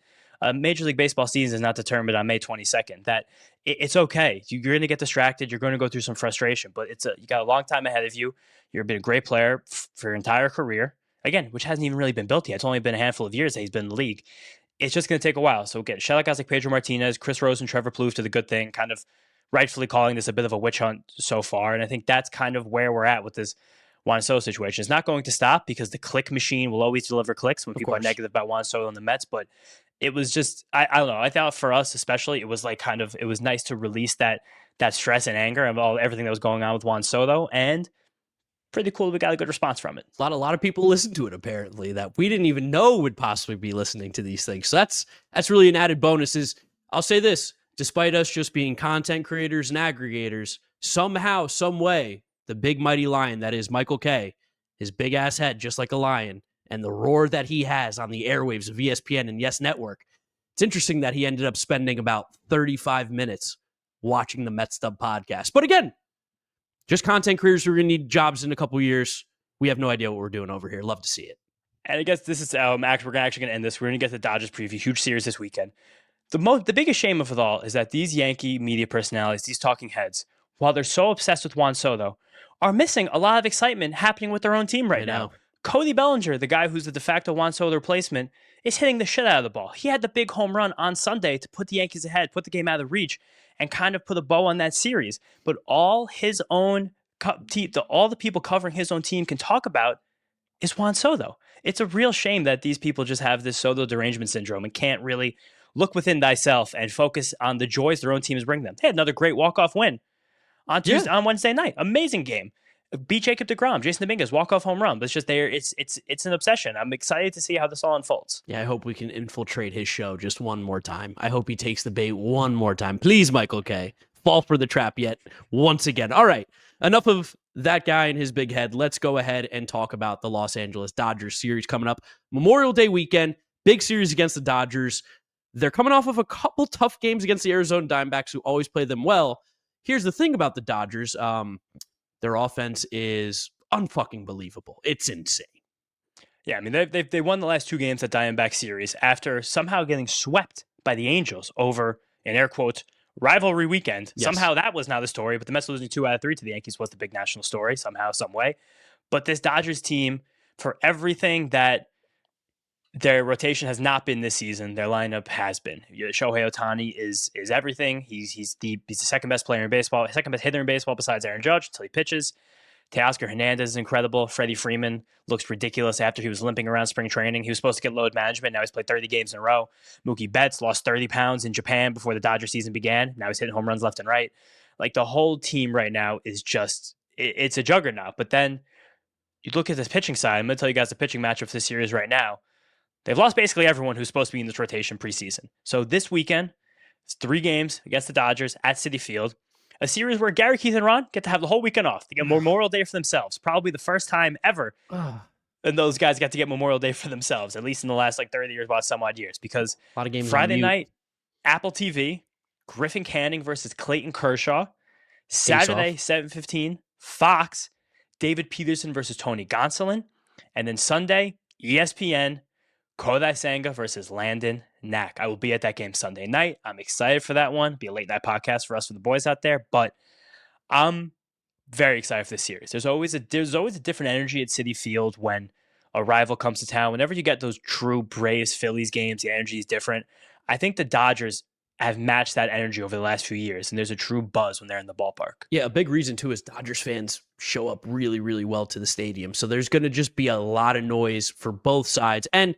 Major League Baseball season is not determined on May 22nd, that it's okay. You're going to get distracted. You're going to go through some frustration, but you got a long time ahead of you. You've been a great player for your entire career, again, which hasn't even really been built yet. It's only been a handful of years that he's been in the league. It's just going to take a while. So again, shout out guys like Pedro Martinez, Chris Rose, and Trevor Plouffe to the good thing, kind of rightfully calling this a bit of a witch hunt so far. And I think that's kind of where we're at with this Juan Soto situation. It's not going to stop because the click machine will always deliver clicks when people are negative about Juan Soto and the Mets. But it was just, I don't know. I thought for us especially, it was like it was nice to release that stress and anger of everything that was going on with Juan Soto, and pretty cool. We got a good response from it. A lot of people listened to it, apparently, that we didn't even know would possibly be listening to these things. So that's really an added bonus. I'll say this, despite us just being content creators and aggregators, somehow, some way, the big mighty lion that is Michael Kay, his big ass head, just like a lion, and the roar that he has on the airwaves of ESPN and Yes Network, it's interesting that he ended up spending about 35 minutes watching the Mets'd podcast. But again, just content creators who are going to need jobs in a couple years. We have no idea what we're doing over here. Love to see it. And I guess this is we're actually going to end this. We're going to get the Dodgers preview, huge series this weekend. The biggest shame of it all is that these Yankee media personalities, these talking heads, while they're so obsessed with Juan Soto, are missing a lot of excitement happening with their own team right now. Cody Bellinger, the guy who's the de facto Juan Soto replacement, is hitting the shit out of the ball. He had the big home run on Sunday to put the Yankees ahead, put the game out of reach, and kind of put a bow on that series. But all his own all the people covering his own team can talk about is Juan Soto. It's a real shame that these people just have this Soto derangement syndrome and can't really look within thyself and focus on the joys their own teams bring them. They had another great walk-off win on Wednesday night. Amazing game. Beat Jacob deGrom, Jason Dominguez, walk-off home run. But it's just it's an obsession. I'm excited to see how this all unfolds. Yeah, I hope we can infiltrate his show just one more time. I hope he takes the bait one more time. Please, Michael Kay, fall for the trap yet once again. All right, enough of that guy and his big head. Let's go ahead and talk about the Los Angeles Dodgers series coming up. Memorial Day weekend, big series against the Dodgers. They're coming off of a couple tough games against the Arizona Diamondbacks, who always play them well. Here's the thing about the Dodgers. Their offense is unfucking believable. It's insane. Yeah, I mean, they won the last two games at Diamondback series after somehow getting swept by the Angels over, in air quotes, rivalry weekend. Yes. Somehow that was not the story, but the Mets losing 2 out of 3 to the Yankees was the big national story somehow, some way. But this Dodgers team, for everything that Their rotation has not been this season. Their lineup has been. Shohei Ohtani is everything. He's the second best player in baseball, second best hitter in baseball besides Aaron Judge until he pitches. Teoscar Hernandez is incredible. Freddie Freeman looks ridiculous after he was limping around spring training. He was supposed to get load management. Now he's played 30 games in a row. Mookie Betts lost 30 pounds in Japan before the Dodger season began. Now he's hitting home runs left and right. Like, the whole team right now is just, it's a juggernaut. But then you look at this pitching side. I'm going to tell you guys the pitching matchup for this series right now. They've lost basically everyone who's supposed to be in this rotation preseason. So this weekend, it's 3 games against the Dodgers at Citi Field. A series where Gary, Keith, and Ron get to have the whole weekend off. They get Memorial Day for themselves. Probably the first time ever. And those guys got to get Memorial Day for themselves, at least in the last 30 years, about some odd years. Because A lot of games Friday night, Apple TV, Griffin Canning versus Clayton Kershaw. Saturday, 7:15, Fox, David Peterson versus Tony Gonsolin. And then Sunday, ESPN, Kodai Senga versus Landon Knack. I will be at that game Sunday night. I'm excited for that one. Be a late night podcast for us, for the boys out there. But I'm very excited for this series. There's always a different energy at Citi Field when a rival comes to town. Whenever you get those true Braves Phillies games, the energy is different. I think the Dodgers have matched that energy over the last few years, and there's a true buzz when they're in the ballpark. Yeah, a big reason too is Dodgers fans show up really, really well to the stadium. So there's going to just be a lot of noise for both sides. And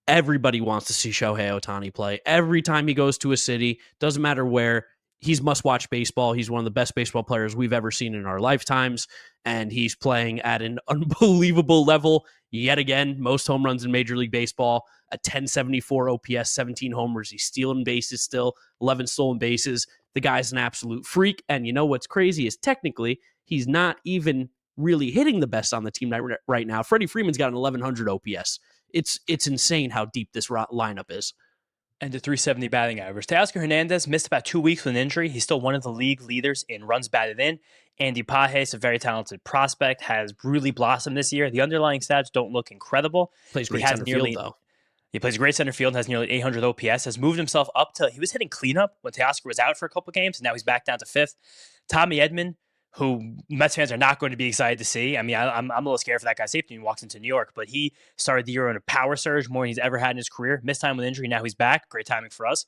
everybody wants to see Shohei Ohtani play. Every time he goes to a city, doesn't matter where, he's must-watch baseball. He's one of the best baseball players we've ever seen in our lifetimes, and he's playing at an unbelievable level yet again. Most home runs in Major League Baseball, a 1074 OPS, 17 homers. He's stealing bases still, 11 stolen bases. The guy's an absolute freak, and you know what's crazy is technically he's not even really hitting the best on the team right now. Freddie Freeman's got an 1100 OPS. It's insane how deep this lineup is. And the 370 batting average. Teoscar Hernandez missed about 2 weeks with an injury. He's still one of the league leaders in runs batted in. Andy Pages, a very talented prospect, has really blossomed this year. The underlying stats don't look incredible. Plays great center field, though. He plays great center field, has nearly 800 OPS, has moved himself up to, he was hitting cleanup when Teoscar was out for a couple games, and now he's back down to 5th. Tommy Edman, who Mets fans are not going to be excited to see. I mean, I'm a little scared for that guy's safety when he walks into New York, but he started the year on a power surge more than he's ever had in his career. Missed time with injury, now he's back. Great timing for us.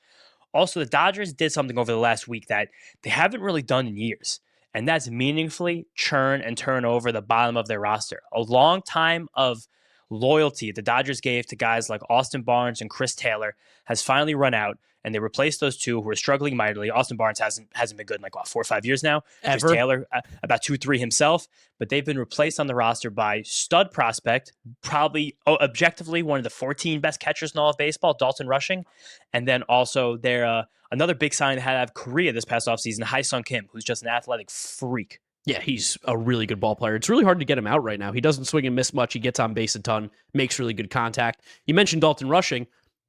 Also, the Dodgers did something over the last week that they haven't really done in years, and that's meaningfully churn and turn over the bottom of their roster. A long time of loyalty the Dodgers gave to guys like Austin Barnes and Chris Taylor has finally run out, and they replaced those two who are struggling mightily. Austin Barnes hasn't been good in 4 or 5 years now. Ever. Chris Taylor, about 2-3 himself, but they've been replaced on the roster by stud prospect, probably objectively one of the 14 best catchers in all of baseball, Dalton Rushing, and then also their another big sign they had out of Korea this past offseason, Hae-Sung Kim, who's just an athletic freak. Yeah, he's a really good ball player. It's really hard to get him out right now. He doesn't swing and miss much. He gets on base a ton, makes really good contact. You mentioned Dalton Rushing.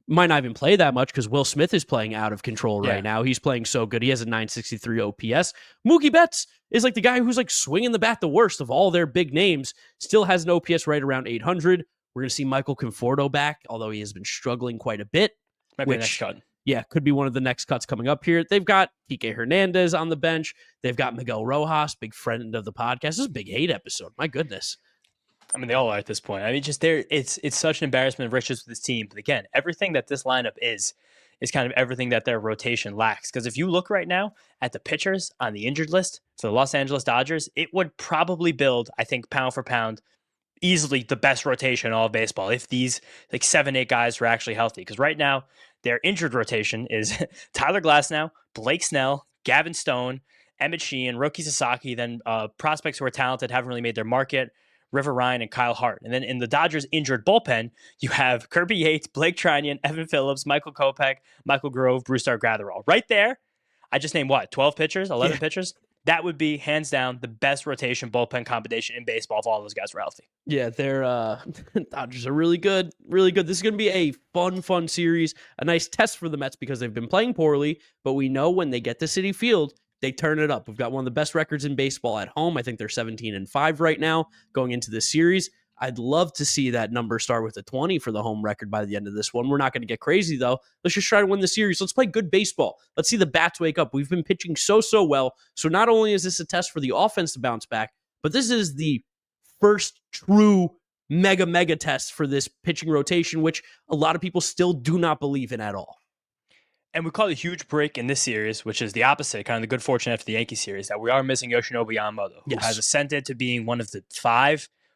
Might not even play that much because Will Smith is playing out of control right now. He's playing so good. He has a 963 OPS. Mookie Betts is the guy who's swinging the bat the worst of all their big names. Still has an OPS right around 800. We're going to see Michael Conforto back, although he has been struggling quite a bit. Might be the next cut. Yeah, could be one of the next cuts coming up here. They've got Kike Hernandez on the bench. They've got Miguel Rojas, big friend of the podcast. This is a big hate episode. My goodness. I mean, they all are at this point. I mean, just there, it's such an embarrassment of riches with this team. But again, everything that this lineup is kind of everything that their rotation lacks. Because if you look right now at the pitchers on the injured list for the Los Angeles Dodgers, it would probably build, I think, pound for pound, easily the best rotation in all of baseball if these 7-8 guys were actually healthy. Because right now, their injured rotation is Tyler Glasnow, Blake Snell, Gavin Stone, Emmett Sheehan, Roki Sasaki, then prospects who are talented, haven't really made their mark yet, River Ryan, and Kyle Hart. And then in the Dodgers' injured bullpen, you have Kirby Yates, Blake Trinian, Evan Phillips, Michael Kopech, Michael Grove, Brusdar Graterol. Right there, I just named 12 pitchers, 11 pitchers? That would be, hands down, the best rotation bullpen combination in baseball if all those guys were healthy. Yeah, they're Dodgers are really good, really good. This is going to be a fun series, a nice test for the Mets because they've been playing poorly, but we know when they get to Citi Field, they turn it up. We've got one of the best records in baseball at home. I think they're 17-5 right now going into this series. I'd love to see that number start with a 20 for the home record by the end of this one. We're not going to get crazy, though. Let's just try to win the series. Let's play good baseball. Let's see the bats wake up. We've been pitching so well. So not only is this a test for the offense to bounce back, but this is the first true mega test for this pitching rotation, which a lot of people still do not believe in at all. And we call it a huge break in this series, which is the opposite, kind of the good fortune after the Yankee series, that we are missing Yoshinobu Yamamoto, who has ascended to being one of the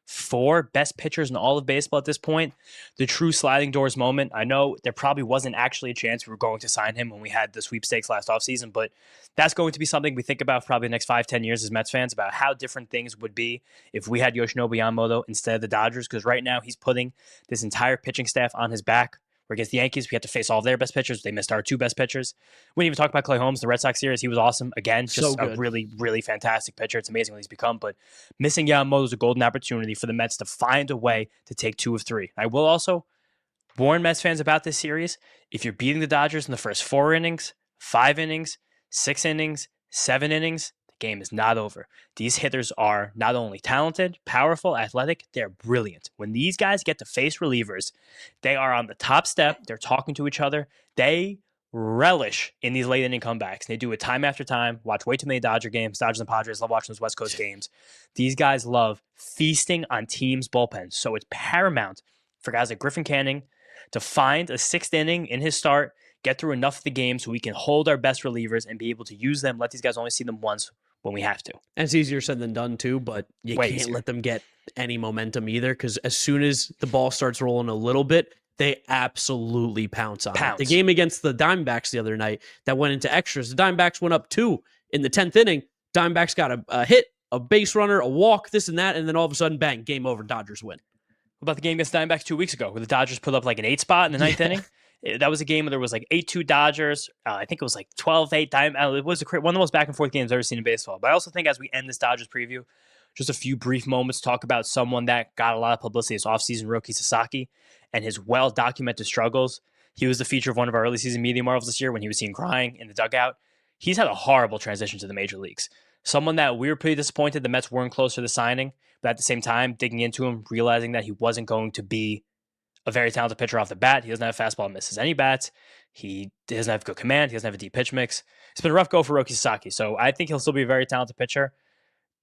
4 best pitchers in all of baseball at this point. The true sliding doors moment. I know there probably wasn't actually a chance we were going to sign him when we had the sweepstakes last offseason, but that's going to be something we think about for probably the next 5-10 years as Mets fans, about how different things would be if we had Yoshinobu Yamamoto instead of the Dodgers, because right now he's putting this entire pitching staff on his back. Where against the Yankees, we had to face all of their best pitchers. They missed our 2 best pitchers. We didn't even talk about Clay Holmes, the Red Sox series. He was awesome. Again, just a really, really fantastic pitcher. It's amazing what he's become. But missing Yamamoto is a golden opportunity for the Mets to find a way to take 2 of 3. I will also warn Mets fans about this series. If you're beating the Dodgers in the first 4 innings, 5 innings, 6 innings, 7 innings, game is not over. These hitters are not only talented, powerful, athletic, they're brilliant. When these guys get to face relievers, they are on the top step, they're talking to each other, they relish in these late inning comebacks. They do it time after time. Watch way too many Dodger games. Dodgers and Padres love watching those West Coast games. These guys love feasting on teams' bullpens. So it's paramount for guys like Griffin Canning to find a 6th inning in his start, get through enough of the game so we can hold our best relievers and be able to use them, let these guys only see them once when we have to. And it's easier said than done too, but you can't let them get any momentum either, because as soon as the ball starts rolling a little bit, they absolutely pounce on it. The game against the Diamondbacks the other night that went into extras, the Diamondbacks went up 2 in the 10th inning. Diamondbacks got a hit, a base runner, a walk, this and that, and then all of a sudden, bang, game over, Dodgers win. What about the game against the Diamondbacks 2 weeks ago, where the Dodgers put up like an 8 spot in the 9th inning? That was a game where there was like 8-2 Dodgers. I think it was like 12-8. It was one of the most back and forth games I've ever seen in baseball. But I also think as we end this Dodgers preview, just a few brief moments talk about someone that got a lot of publicity this offseason, Roki Sasaki, and his well-documented struggles. He was the feature of one of our early season media marvels this year when he was seen crying in the dugout. He's had a horrible transition to the major leagues. Someone that we were pretty disappointed the Mets weren't close to the signing, but at the same time, digging into him, realizing that he wasn't going to be a very talented pitcher off the bat. He doesn't have a fastball that misses any bats. He doesn't have good command. He doesn't have a deep pitch mix. It's been a rough go for Roki Sasaki. So I think he'll still be a very talented pitcher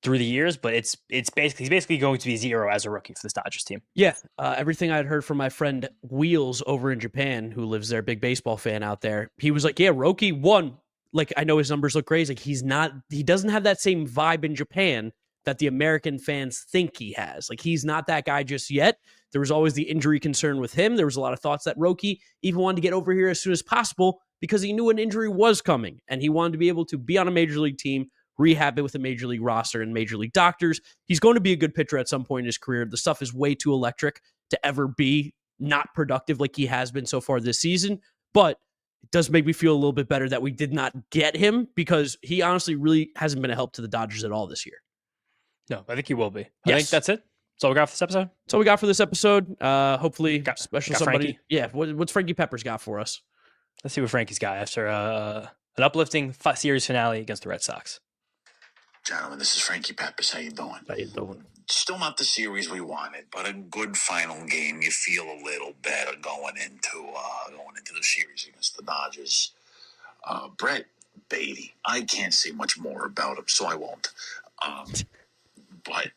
through the years, but he's basically going to be 0 as a rookie for this Dodgers team. Yeah, everything I'd heard from my friend Wheels over in Japan, who lives there, big baseball fan out there, he was like, yeah, Roki won. Like, I know his numbers look crazy. He doesn't have that same vibe in Japan that the American fans think he has. Like, he's not that guy just yet. There was always the injury concern with him. There was a lot of thoughts that Roki even wanted to get over here as soon as possible because he knew an injury was coming, and he wanted to be able to be on a major league team, rehab it with a major league roster and major league doctors. He's going to be a good pitcher at some point in his career. The stuff is way too electric to ever be not productive like he has been so far this season, but it does make me feel a little bit better that we did not get him, because he honestly really hasn't been a help to the Dodgers at all this year. No, I think he will be. I think that's it. That's all we got for this episode? That's all we got for this episode. Hopefully, got somebody. Frankie. Yeah, what's Frankie Peppers got for us? Let's see what Frankie's got after an uplifting series finale against the Red Sox. Gentlemen, this is Frankie Peppers. How you doing? Still not the series we wanted, but a good final game. You feel a little better going into the series against the Dodgers. Brett Baty. I can't say much more about him, so I won't. But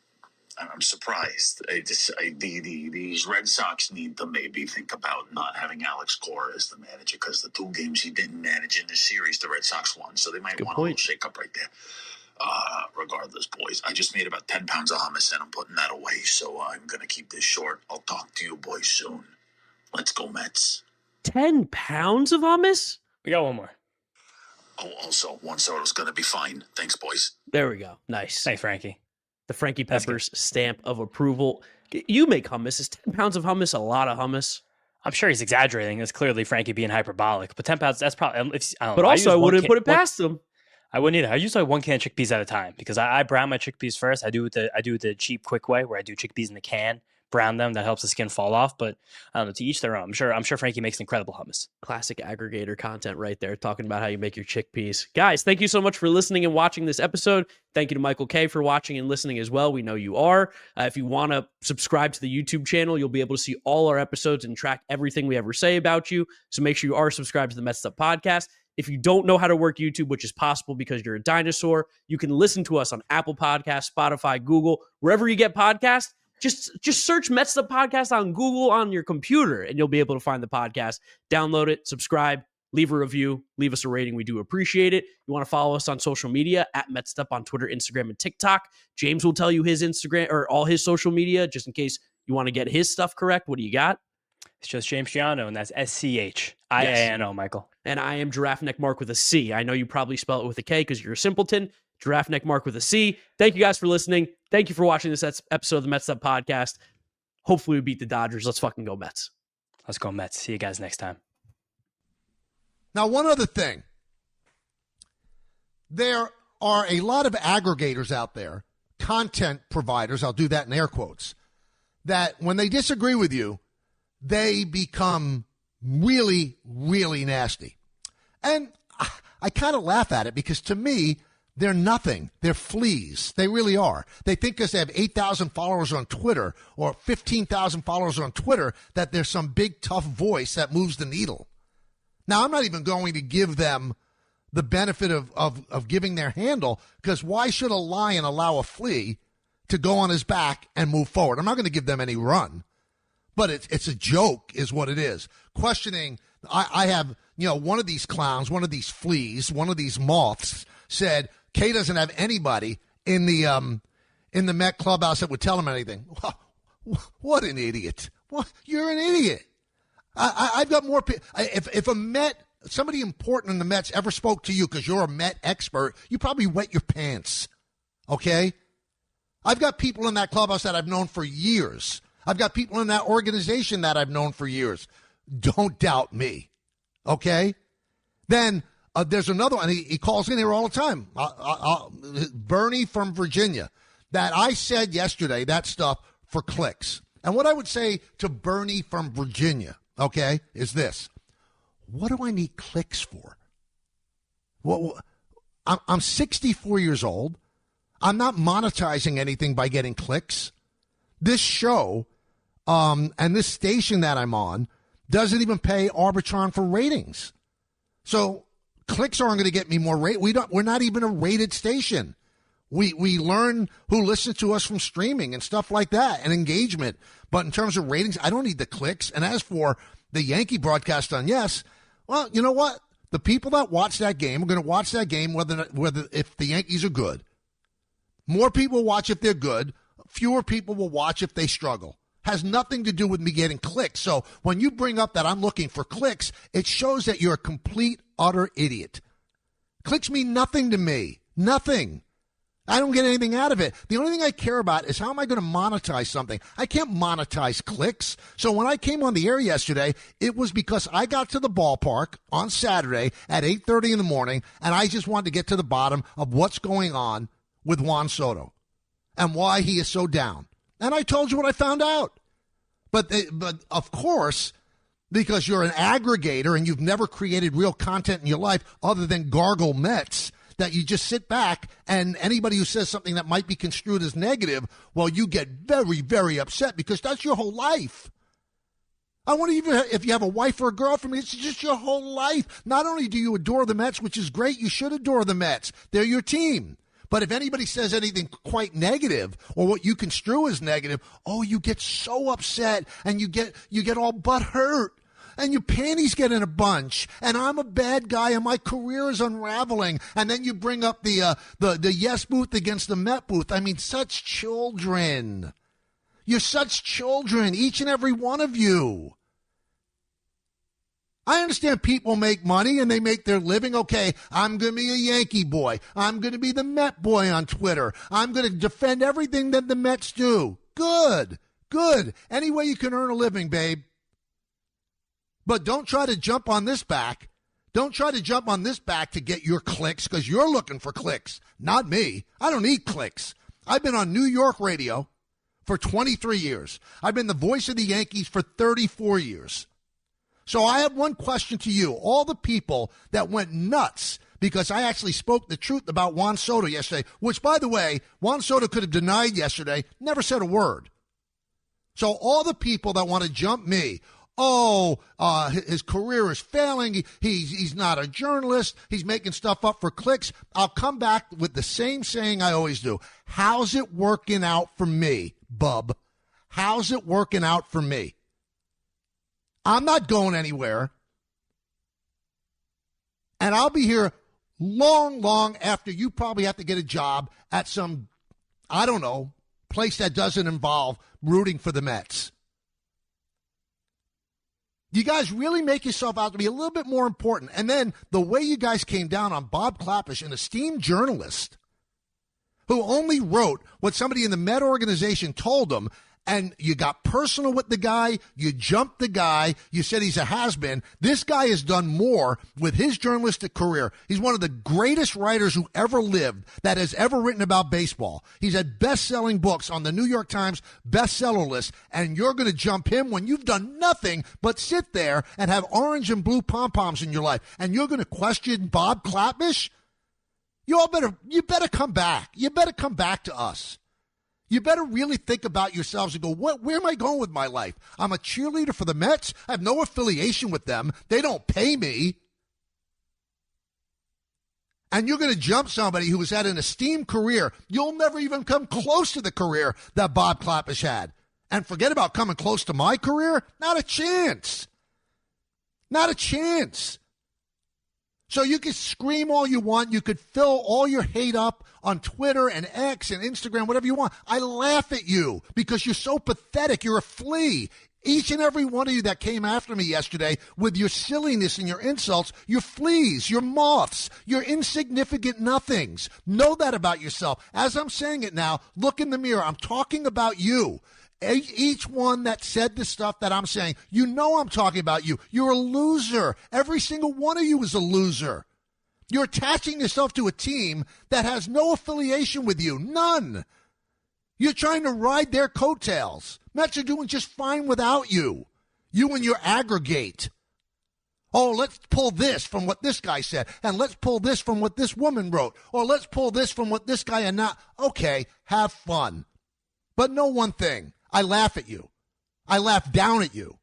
I'm surprised. These Red Sox need to maybe think about not having Alex Cora as the manager, because the 2 games he didn't manage in the series, the Red Sox won. So they might want a little shake-up right there. Regardless, boys, I just made about 10 pounds of hummus and I'm putting that away. So I'm going to keep this short. I'll talk to you boys soon. Let's go, Mets. 10 pounds of hummus? We got one more. Oh, also, Juan Soto's going to be fine. Thanks, boys. There we go. Nice. Hey, Frankie. The Frankie Peppers stamp of approval. You make hummus. Is 10 pounds of hummus a lot of hummus? I'm sure he's exaggerating. It's clearly Frankie being hyperbolic. But 10 pounds, that's probably... But also, I wouldn't put it past him. I wouldn't either. I use like 1 can of chickpeas at a time, because I brown my chickpeas first. I do it the cheap, quick way, where I do chickpeas in the can, brown them. That helps the skin fall off. But I don't know, to each their own. I'm sure Frankie makes an incredible hummus. Classic aggregator content right there, talking about how you make your chickpeas. Guys, thank you so much for listening and watching this episode. Thank you to Michael K for watching and listening as well. We know you are. If you want to subscribe to the YouTube channel, you'll be able to see all our episodes and track everything we ever say about you. So make sure you are subscribed to the Mets'd Podcast. If you don't know how to work YouTube, which is possible because you're a dinosaur, you can listen to us on Apple Podcasts, Spotify, Google, wherever you get podcasts. Just search Mets'd Up Podcast on Google on your computer, and you'll be able to find the podcast. Download it, subscribe, leave a review, leave us a rating. We do appreciate it. You want to follow us on social media at Mets'd Up on Twitter, Instagram, and TikTok. James will tell you his Instagram or all his social media just in case you want to get his stuff correct. What do you got? It's just James Schiano, and that's SCHIANO, Michael. And I am Giraffe Neck Mark with a C. I know you probably spell it with a K because you're a simpleton. Giraffe Neck Mark with a C. Thank you guys for listening. Thank you for watching this episode of the Mets'd Up Podcast. Hopefully we beat the Dodgers. Let's fucking go Mets. Let's go Mets. See you guys next time. Now, one other thing. There are a lot of aggregators out there, content providers, I'll do that in air quotes, that when they disagree with you, they become really, really nasty. And I kind of laugh at it because to me, they're nothing. They're fleas. They really are. They think because they have 8,000 followers on Twitter or 15,000 followers on Twitter that there's some big, tough voice that moves the needle. Now, I'm not even going to give them the benefit of giving their handle because why should a lion allow a flea to go on his back and move forward? I'm not going to give them any run. But it's a joke is what it is. Questioning, I have, one of these clowns, one of these fleas, one of these moths said, Kay doesn't have anybody in the Met clubhouse that would tell him anything. What an idiot. What? You're an idiot. I've got more people. If a Met, somebody important in the Mets ever spoke to you because you're a Met expert, you probably wet your pants. Okay? I've got people in that clubhouse that I've known for years. I've got people in that organization that I've known for years. Don't doubt me. Okay? Then there's another one. He calls in here all the time. Bernie from Virginia. That I said yesterday, that stuff for clicks. And what I would say to Bernie from Virginia, okay, is this. What do I need clicks for? Well, I'm 64 years old. I'm not monetizing anything by getting clicks. This show and this station that I'm on doesn't even pay Arbitron for ratings. So clicks aren't going to get me more rate. We're not even a rated station. We learn who listens to us from streaming and stuff like that and engagement. But in terms of ratings, I don't need the clicks. And as for the Yankee broadcast on Yes, well, you know what? The people that watch that game are going to watch that game whether if the Yankees are good. More people watch if they're good. Fewer people will watch if they struggle. Has nothing to do with me getting clicks. So when you bring up that I'm looking for clicks, it shows that you're a complete, utter idiot. Clicks mean nothing to me. Nothing. I don't get anything out of it. The only thing I care about is how am I going to monetize something. I can't monetize clicks. So when I came on the air yesterday, it was because I got to the ballpark on Saturday at 8:30 in the morning, and I just wanted to get to the bottom of what's going on with Juan Soto and why he is so down. And I told you what I found out. But of course, because you're an aggregator and you've never created real content in your life other than gargle Mets, that you just sit back and anybody who says something that might be construed as negative, well, you get very, very upset because that's your whole life. I wonder even if you have a wife or a girlfriend, it's just your whole life. Not only do you adore the Mets, which is great, you should adore the Mets. They're your team. But if anybody says anything quite negative or what you construe as negative, oh, you get so upset and you get all butthurt and your panties get in a bunch and I'm a bad guy and my career is unraveling. And then you bring up the Yes booth against the Met booth. I mean, such children. You're such children, each and every one of you. I understand people make money and they make their living. Okay, I'm going to be a Yankee boy. I'm going to be the Met boy on Twitter. I'm going to defend everything that the Mets do. Good, good. Any way you can earn a living, babe. But don't try to jump on this back. Don't try to jump on this back to get your clicks because you're looking for clicks. Not me. I don't need clicks. I've been on New York radio for 23 years. I've been the voice of the Yankees for 34 years. So I have one question to you. All the people that went nuts because I actually spoke the truth about Juan Soto yesterday, which, by the way, Juan Soto could have denied yesterday, never said a word. So all the people that want to jump me, his career is failing, he's not a journalist, he's making stuff up for clicks, I'll come back with the same saying I always do. How's it working out for me, bub? how's it working out for me? I'm not going anywhere. And I'll be here long, long after you probably have to get a job at some, I don't know, place that doesn't involve rooting for the Mets. You guys really make yourself out to be a little bit more important. And then the way you guys came down on Bob Klapisch, an esteemed journalist who only wrote what somebody in the Met organization told him, and you got personal with the guy, you jumped the guy, you said he's a has-been. This guy has done more with his journalistic career. He's one of the greatest writers who ever lived, that has ever written about baseball. He's had best-selling books on the New York Times bestseller list, and you're going to jump him when you've done nothing but sit there and have orange and blue pom-poms in your life, and you're going to question Bob Klapisch? You better come back. You better come back to us. You better really think about yourselves and go, where am I going with my life? I'm a cheerleader for the Mets. I have no affiliation with them. They don't pay me. And you're going to jump somebody who has had an esteemed career. You'll never even come close to the career that Bob Klapisch had. And forget about coming close to my career. Not a chance. Not a chance. So you can scream all you want. You could fill all your hate up on Twitter and X and Instagram, whatever you want. I laugh at you because you're so pathetic. You're a flea. Each and every one of you that came after me yesterday with your silliness and your insults, you're fleas, you're moths, you're insignificant nothings. Know that about yourself. As I'm saying it now, look in the mirror. I'm talking about you. Each one that said the stuff that I'm saying, you know I'm talking about you. You're a loser. Every single one of you is a loser. You're attaching yourself to a team that has no affiliation with you. None. You're trying to ride their coattails. Mets are doing just fine without you. You and your aggregate. Oh, let's pull this from what this guy said, and let's pull this from what this woman wrote, or let's pull this from what this guy and not. Okay, have fun. But know one thing. I laugh at you. I laugh down at you.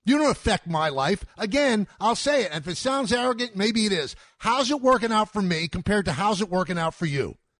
You don't affect my life. Again, I'll say it. And if it sounds arrogant, maybe it is. How's it working out for me compared to how's it working out for you?